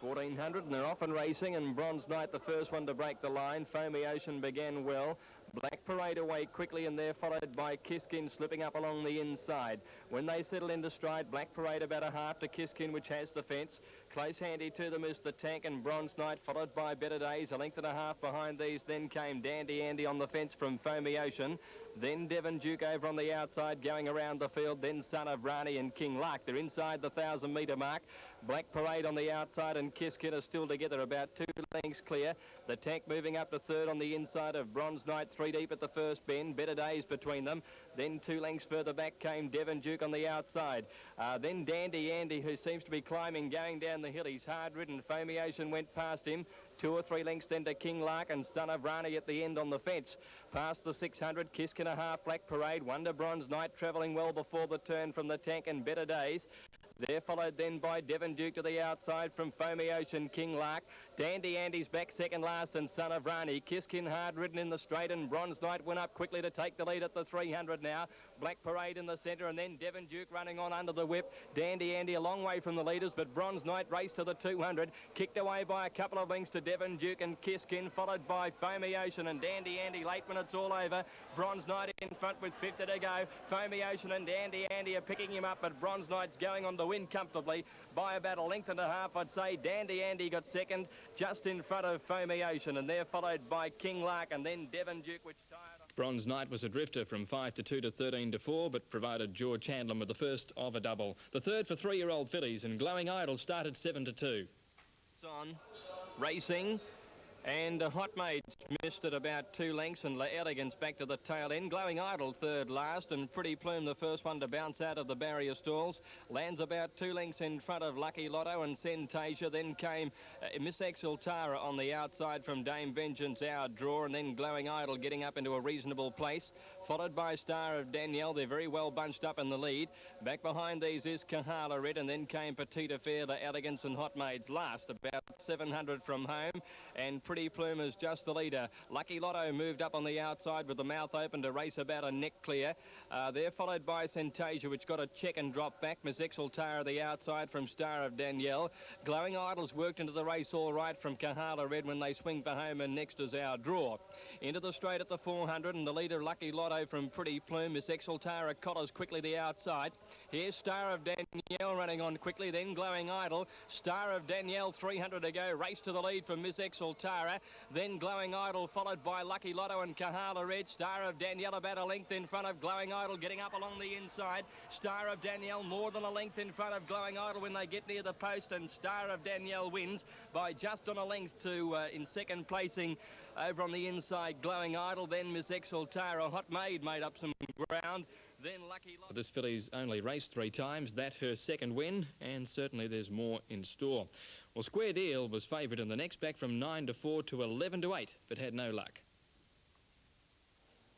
1400 and they're off and racing, and Bronze Knight the first one to break the line. Foamy Ocean began well. Black Parade away quickly, and they're followed by Kiskin slipping up along the inside. When they settle into stride, Black Parade about a half to Kiskin, which has the fence. Close handy to them is the Tank and Bronze Knight, followed by Better Days. 1.5 lengths behind these, then came Dandy Andy on the fence from Foamy Ocean. Then Devon Duke over on the outside going around the field. Then Son of Rani and King Lark. They're inside the 1,000-metre mark. Black Parade on the outside and Kiskin are still together about 2 lengths clear. The Tank moving up to third on the inside of Bronze Knight, 3 deep at the first bend. Better Days between them. Then 2 lengths further back came Devon Duke on the outside. Then Dandy Andy, who seems to be climbing, going down the hill. He's hard-ridden. Foamy Ocean went past him. 2 or 3 lengths then to King Lark and Son of Rani at the end on the fence. Past the 600, Kiskin a half, Black Parade, Wonder Bronze Knight travelling well before the turn from the Tank and Better Days. They're followed then by Devon Duke to the outside from Foamy Ocean, King Lark. Dandy Andy's back second last and Son of Rani. Kiskin hard ridden in the straight and Bronze Knight went up quickly to take the lead at the 300 now. Black Parade in the centre and then Devon Duke running on under the whip. Dandy Andy a long way from the leaders, but Bronze Knight raced to the 200. Kicked away by a couple of lengths to Devon Duke and Kiskin, followed by Foamy Ocean and Dandy Andy late when it's all over. Bronze Knight in front with 50 to go. Foamy Ocean and Dandy Andy are picking him up, but Bronze Knight's going on to win comfortably by about a length and a half, I'd say. Dandy Andy got second just in front of Foamy Ocean, and they're followed by King Lark and then Devon Duke, which tired. Bronze Knight was a drifter from 5 to 2 to 13 to 4, but provided George Handlin with the first of a double. The third for 3-year-old fillies, and Glowing Idol started 7 to 2. It's on, racing. And Hot Mate missed it about 2 lengths and Elegance back to the tail end. Glowing Idol third last and Pretty Plume the first one to bounce out of the barrier stalls. Lands about 2 lengths in front of Lucky Lotto and Sentasia. Then came Miss Exultara on the outside from Dame Vengeance, Our Draw, and then Glowing Idol getting up into a reasonable place. Followed by Star of Danielle. They're very well bunched up in the lead. Back behind these is Kahala Red, and then came Petite Affair, the Elegance and Hot Mates last, about 700 from home. And Pretty Plume is just the leader. Lucky Lotto moved up on the outside with the mouth open to race about a neck clear. They're followed by Sentasia, which got a check and drop back. Miss Exultara the outside from Star of Danielle. Glowing Idol's worked into the race all right from Kahala Red when they swing for home, and next is Our Draw. Into the straight at the 400, and the leader Lucky Lotto from Pretty Plume. Miss Exultara collars quickly the outside. Here's Star of Danielle running on quickly, then Glowing Idol. Star of Danielle 300 to go. Race to the lead from Miss Exultara. Then Glowing Idol followed by Lucky Lotto and Kahala Red. Star of Danielle about a length in front of Glowing Idol, getting up along the inside. Star of Danielle more than a length in front of Glowing Idol when they get near the post, and Star of Danielle wins by just on a length to in second placing over on the inside Glowing Idol. Then Miss Exultara. Hot Maid made up some ground. Then Lucky Lotto. This filly's only raced 3 times. That her second win, and certainly there's more in store. Well, Square Deal was favourite in the next, back from 9 to 4 to 11 to 8, but had no luck.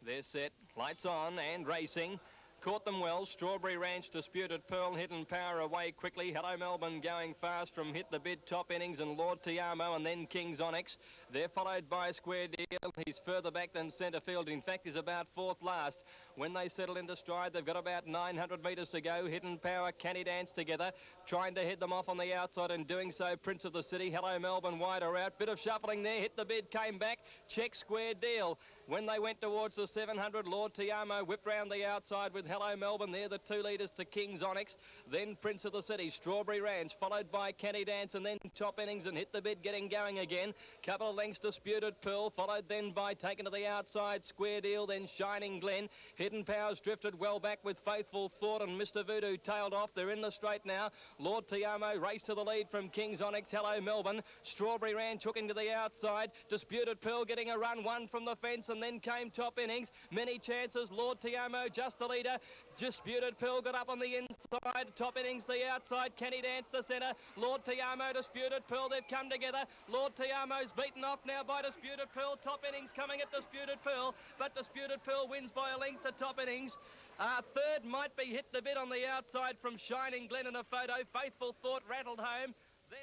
They're set, lights on and racing. Caught them well. Strawberry Ranch, Disputed Pearl, Hidden Power away quickly. Hello Melbourne going fast from Hit the Bid, Top Innings and Lord Tiamo, and then King's Onyx. They're followed by Square Deal. He's further back than centre field. In fact, he's about 4th last. When they settle into stride, they've got about 900 metres to go. Hidden Power, Canny Dance together, trying to head them off on the outside, and doing so Prince of the City. Hello Melbourne wider out. Bit of shuffling there. Hit the Bid came back. Check Square Deal. When they went towards the 700, Lord Tiamo whipped round the outside with Hello Melbourne. They're the 2 leaders to King's Onyx. Then Prince of the City, Strawberry Ranch, followed by Canny Dance, and then Top Innings and Hit the Bid getting going again. Couple of lengths Disputed Pearl, followed then by Taken to the outside Square Deal, then Shining Glen. Hidden Powers drifted well back with Faithful Thought, and Mr. Voodoo tailed off. They're in the straight now. Lord Tiamo raced to the lead from King's Onyx. Hello Melbourne. Strawberry Ranch hooking to the outside. Disputed Pearl getting a run, one from the fence, and then came Top Innings. Many chances. Lord Tiamo just the leader. Disputed Pearl got up on the inside. Top Innings the outside. Canny Dance the centre. Lord Tiamo, Disputed Pearl, they've come together. Lord Tiamo's beaten off now by Disputed Pearl. Top Innings coming at Disputed Pearl, but Disputed Pearl wins by a length to Top Innings. Third might be Hit the Bid on the outside from Shining Glen in a photo. Faithful Thought rattled home. Then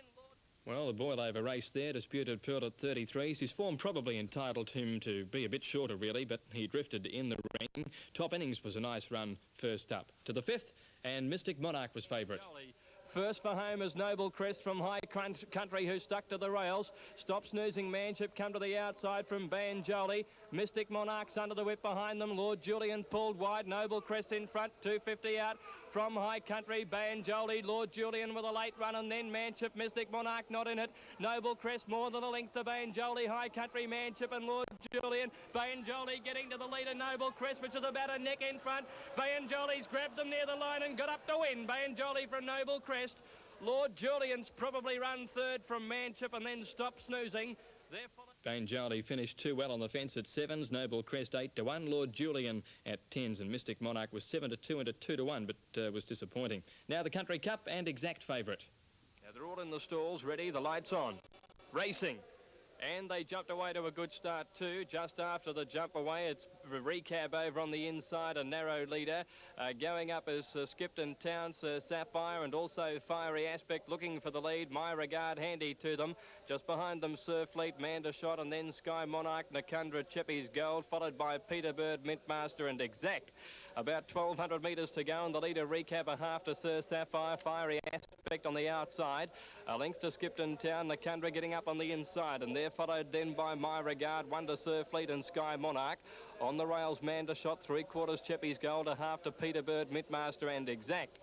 well, the boil over race there, Disputed Pearl at 33s. His form probably entitled him to be a bit shorter, really, but he drifted in the ring. Top Innings was a nice run first up. To the 5th, and Mystic Monarch was favourite. First for home is Noble Crest from High Country, who stuck to the rails. Stop Snoozing Manship come to the outside from Banjoli. Mystic Monarchs under the whip behind them. Lord Julian pulled wide. Noble Crest in front, 250 out from High Country. Banjoli, Lord Julian with a late run, and then Manship. Mystic Monarch not in it. Noble Crest more than a length to Banjoli. High Country, Manship and Lord Julian. Banjoli getting to the leader, Noble Crest, which is about a neck in front. Banjoli's grabbed them near the line and got up to win. Banjoli from Noble Crest. Lord Julian's probably run third from Manship and then Stop Snoozing. Banjoli finished 2 well on the fence at 7s. Noble Crest 8 to 1. Lord Julian at 10s, and Mystic Monarch was 7 to 2 and a 2 to 1, but was disappointing. Now the Country Cup and exact favourite. Now they're all in the stalls, ready. The lights on. Racing. And they jumped away to a good start too. Just after the jump away, it's Recab over on the inside, a narrow leader. Going up is Skipton Town, Sir Sapphire, and also Fiery Aspect looking for the lead. My Regard handy to them. Just behind them, Surfleet, Mandershot, and then Sky Monarch, Nakundra, Chippy's Gold, followed by Peterbird, Mintmaster, and Exact. About 1,200 metres to go, and the leader Recap a half to Sir Sapphire. Fiery Aspect on the outside. A length to Skipton Town, Nakundra getting up on the inside, and they're followed then by My Regard, one to Surfleet and Sky Monarch. On the rails, Mandershot, 3/4 Chippy's Gold, a half to Peterbird, Mintmaster, and Exact.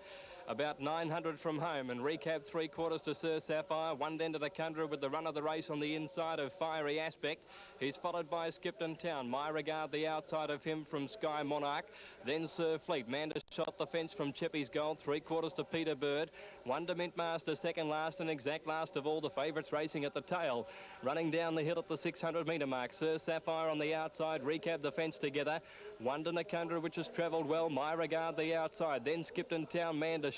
About 900 from home, and Recap 3/4 to Sir Sapphire, one then to the Nakundra with the run of the race on the inside of Fiery Aspect. He's followed by Skipton Town. My Regard the outside of him from Sky Monarch. Then Surfleet. Mandershot the fence from Chippy's Gold, 3/4 to Peterbird. One to Mintmaster, second last, and Exact last of all. The favourites racing at the tail. Running down the hill at the 600 metre mark. Sir Sapphire on the outside. Recap the fence together. One to Nakundra, which has travelled well. My Regard the outside. Then Skipton Town, Mandershot.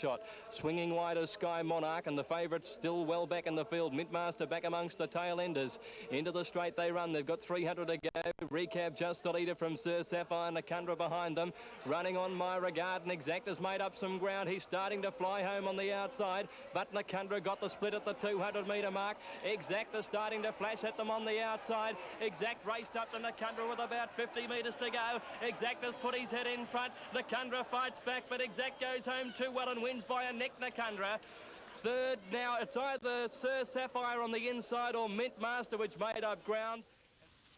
Swinging wide as Sky Monarch, and the favourites still well back in the field. Mintmaster back amongst the tail enders. Into the straight they run. They've got 300 to go. Recap just the leader from Sir Sapphire. Nakundra behind them. Running on My Regard, and Exact has made up some ground. He's starting to fly home on the outside, but Nakundra got the split at the 200 metre mark. Exact is starting to flash at them on the outside. Exact raced up to Nakundra with about 50 metres to go. Exact has put his head in front. Nakundra fights back, but Exact goes home too well and wins by a neck. Nakundra. Third now, it's either Sir Sapphire on the inside or Mintmaster, which made up ground.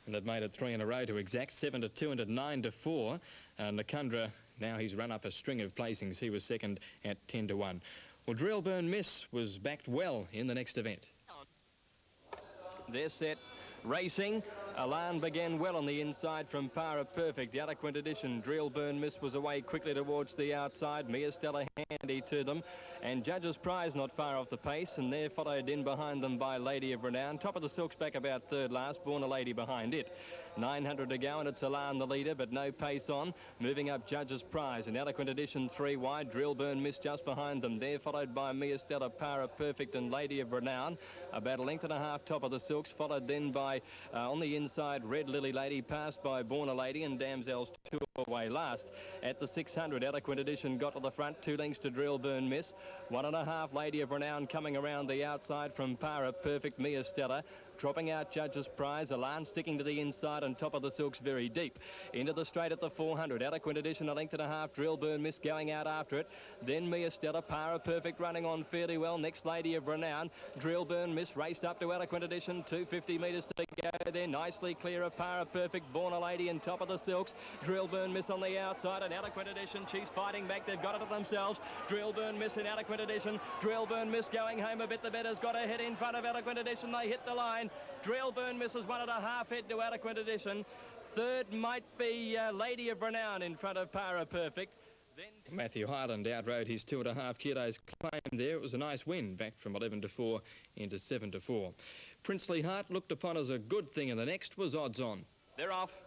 And it made it 3 in a row to Exact, 7 to 2 and 9 to 4. Nakundra, now he's run up a string of placings. He was second at 10 to 1. Well, Drillburn Miss was backed well in the next event. They're set. Racing. Alan began well on the inside from Para Perfect. The Eloquent Edition, Drillburn Miss, was away quickly towards the outside. Mia Stella handy to them. And Judge's Prize not far off the pace, and they're followed in behind them by Lady of Renown. Top of the Silks back about third last, Born a Lady behind it. 900 to go, and it's Alan the leader, but no pace on. Moving up Judge's Prize, and Eloquent Edition 3 wide. Drillburn Miss just behind them. They're followed by Mia Stella, Para Perfect, and Lady of Renown. About a length and a half top of the Silks, followed then by, on the inside, Red Lily Lady, passed by Born a Lady, and Damsel's 2 away last. At the 600, Eloquent Edition got to the front, 2 lengths to Drillburn Miss. 1.5, Lady of Renown coming around the outside from Para Perfect, Mia Stella. Dropping out Judge's Prize, Alan sticking to the inside, and Top of the Silks very deep. Into the straight at the 400, Eloquent Edition a length and a half, Drillburn Miss going out after it. Then Mia Stella, Para Perfect running on fairly well. Next, Lady of Renown. Drillburn Miss raced up to Eloquent Edition, 250 metres to go there. Nicely clear of Para Perfect, Born a Lady, and Top of the Silks. Drillburn Miss on the outside, and Eloquent Edition, she's fighting back. They've got it to themselves. Drillburn Miss and Eloquent Edition. Drillburn Miss going home a bit. The better's got her head in front of Eloquent Edition. They hit the line. Drillburn misses 1.5 head to Eloquent Edition. Third might be Lady of Renown in front of Para Perfect. Then Matthew Highland outrode his 2.5 kilos claim there. It was a nice win, back from 11 to 4 into 7 to 4. Princely Heart looked upon as a good thing, and the next was Odds On. They're off.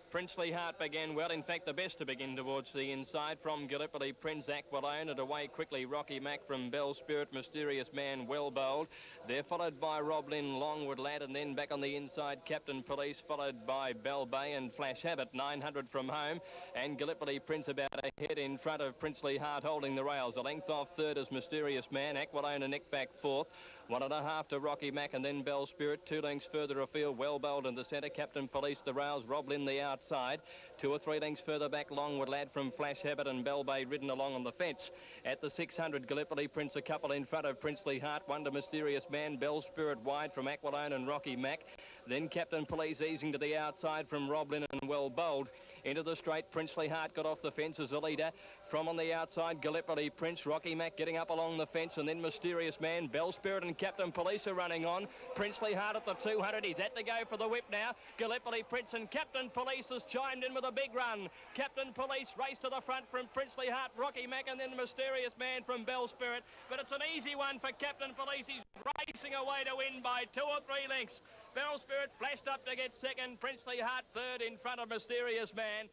Princely Heart began well, in fact the best to begin towards the inside. From Gallipoli, Prince Aquilone, and away quickly Rocky Mac from Bell Spirit, Mysterious Man, Well Bowled. They're followed by Roblin, Longwood Lad, and then back on the inside Captain Police, followed by Bell Bay and Flash Habit, 900 from home. And Gallipoli Prince about a head in front of Princely Heart holding the rails. A length off third is Mysterious Man, Aquilone a neck back fourth. 1.5 to Rocky Mac, and then Bell Spirit. 2 lengths further afield, Well Bowled in the centre. Captain Police the rails, Roblin the outside. 2 or 3 lengths further back, Longwood Lad from Flash Habit, and Bell Bay ridden along on the fence. At the 600, Gallipoli Prince a couple in front of Princely Heart. 1 to Mysterious Man, Bell Spirit wide from Aquilone and Rocky Mac. Then Captain Police easing to the outside from Roblin and Well Bowled. Into the straight, Princely Heart got off the fence as a leader. From on the outside, Gallipoli Prince, Rocky Mac getting up along the fence, and then Mysterious Man, Bell Spirit and Captain Police are running on. Princely Heart at the 200, he's had to go for the whip now. Gallipoli Prince and Captain Police has chimed in with a big run. Captain Police race to the front from Princely Heart, Rocky Mac, and then Mysterious Man from Bell Spirit. But it's an easy one for Captain Police. He's racing away to win by 2 or 3 lengths. Bell Spirit flashed up to get second. Princely Heart third in front of Mysterious Man.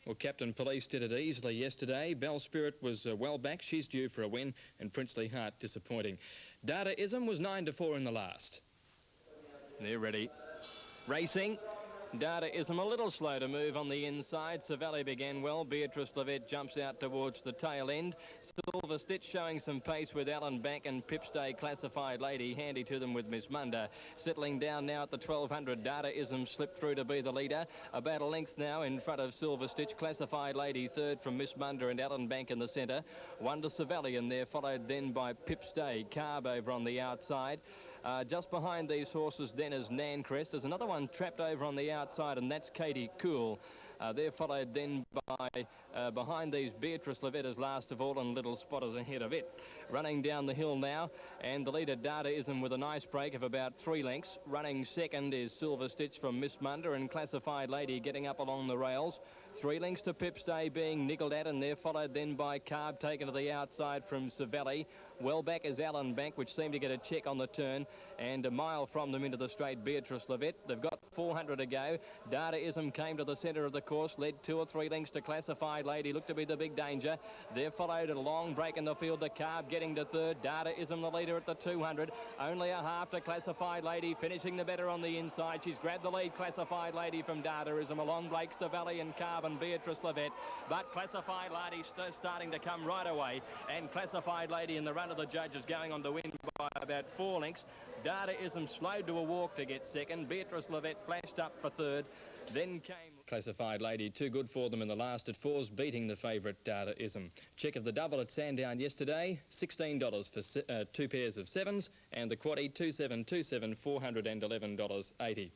Well, Captain Police did it easily yesterday. Bell Spirit was well back. She's due for a win, and Princely Heart disappointing. Dadaism was 9 to 4 in the last. They're ready. Racing. Dadaism a little slow to move on the inside. Savelli began well. Beatrice Levette jumps out towards the tail end. Silver Stitch showing some pace with Alan Bank and Pipstay Classified Lady handy to them with Miss Munda. Settling down now at the 1200. Dadaism slipped through to be the leader. About a length now in front of Silver Stitch. Classified Lady third from Miss Munda and Alan Bank in the centre. Wonder Savelli in there, followed then by Pipstay. Carb over on the outside. Just behind these horses then is Nancrest. There's another one trapped over on the outside, and that's Katie Cool. They're followed then by behind these Beatrice Levette is last of all, and Little Spotters ahead of it. Running down the hill now, and the leader Dadaism with a nice break of about 3 lengths. Running second is Silver Stitch from Miss Munda, and Classified Lady getting up along the rails. 3 lengths to Pipstay being niggled at, and they're followed then by Carb taken to the outside from Savelli. Well back is Alan Bank, which seemed to get a check on the turn, and a mile from them into the straight Beatrice Levette. They've got 400 to go. Dadaism came to the centre of the course, led 2 or 3 lengths to Classified Lady, looked to be the big danger. They're followed a long break in the field to Carb getting to third. Dadaism the leader at the 200. Only a half to Classified Lady, finishing the better on the inside. She's grabbed the lead, Classified Lady from Dadaism. A long break, Savelli and Carb and Beatrice Levette. But Classified Lady starting to come right away, and Classified Lady in the run of the judges going on to win by about 4 lengths. Dadaism slowed to a walk to get second. Beatrice Levette flashed up for third. Then came Classified Lady, too good for them in the last at 4s, beating the favourite Dadaism. Check of the double at Sandown yesterday, $16 for 2 pairs of 7s, and the quaddie, 2727, $411.80.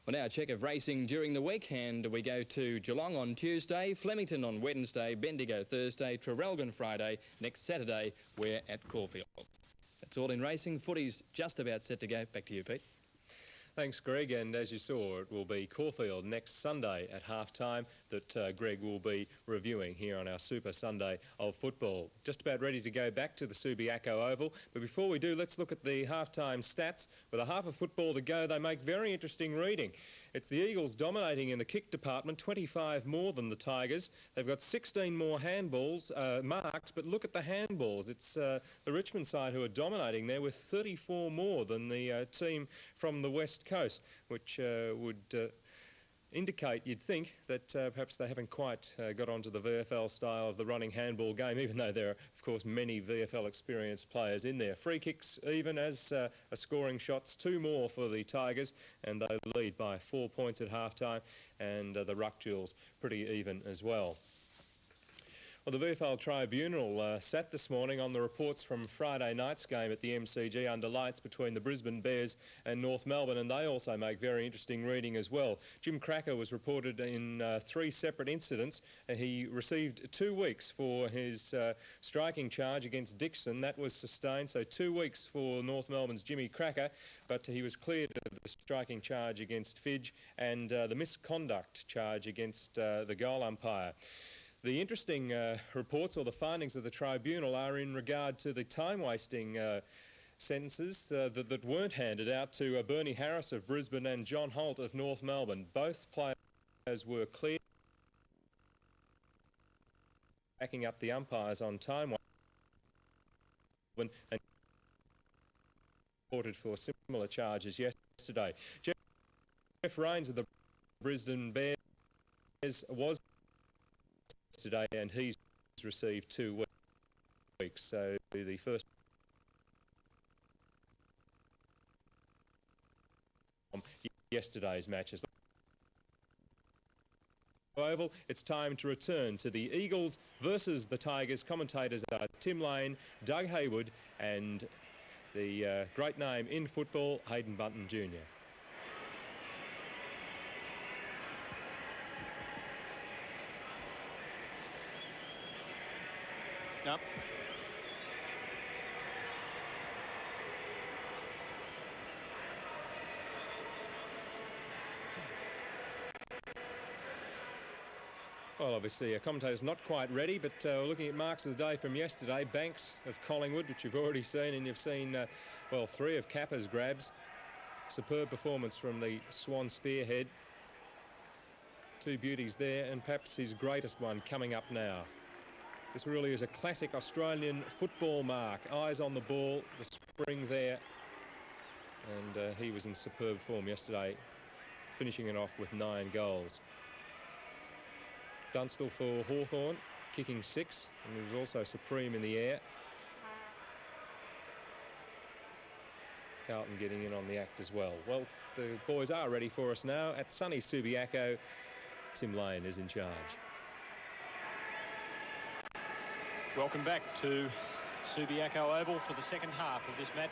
Well, now a check of racing during the week, and we go to Geelong on Tuesday, Flemington on Wednesday, Bendigo Thursday, Traralgon Friday. Next Saturday, we're at Caulfield. That's all in racing. Footy's just about set to go. Back to you, Pete. Thanks, Greg, and as you saw, it will be Caulfield next Sunday at half-time that Greg will be reviewing here on our Super Sunday of football. Just about ready to go back to the Subiaco Oval, but before we do, let's look at the half-time stats. With a half of football to go, they make very interesting reading. It's the Eagles dominating in the kick department, 25 more than the Tigers. They've got 16 more handballs marks, but look at the handballs. It's the Richmond side who are dominating there with 34 more than the team from the West Coast, which would indicate, you'd think, that perhaps they haven't quite got onto the VFL style of the running handball game, even though there are, of course, many VFL experienced players in there. Free kicks even as scoring shots, 2 more for the Tigers, and they lead by 4 points at half-time, and the ruck duels pretty even as well. Well, the VFL Tribunal sat this morning on the reports from Friday night's game at the MCG under lights between the Brisbane Bears and North Melbourne, and they also make very interesting reading as well. Jim Cracker was reported in 3 separate incidents. He received 2 weeks for his striking charge against Dixon. That was sustained, so 2 weeks for North Melbourne's Jimmy Cracker, but he was cleared of the striking charge against Fidge and the misconduct charge against the goal umpire. The interesting reports or the findings of the tribunal are in regard to the time-wasting sentences that weren't handed out to Bernie Harris of Brisbane and John Holt of North Melbourne. Both players were cleared, backing up the umpires on time-wasting and reported for similar charges yesterday. Jeff Rains of the Brisbane Bears was today, and he's received 2 weeks. So the first yesterday's matches. Oval, it's time to return to the Eagles versus the Tigers. Commentators are Tim Lane, Doug Haywood, and the great name in football, Hayden Bunton Jr. Up. Well, obviously, a commentator's not quite ready, but we're looking at marks of the day from yesterday. Banks of Collingwood, which you've already seen, and you've seen, well, 3 of Kappa's grabs. Superb performance from the Swan Spearhead. 2 beauties there, and perhaps his greatest one coming up now. This really is a classic Australian football mark. Eyes on the ball, the spring there. And he was in superb form yesterday. finishing it off with 9 goals. Dunstall for Hawthorn, kicking 6, and he was also supreme in the air. Carlton getting in on the act as well. Well, the boys are ready for us now at sunny Subiaco. Tim Lane is in charge. Welcome back to Subiaco Oval for the second half of this match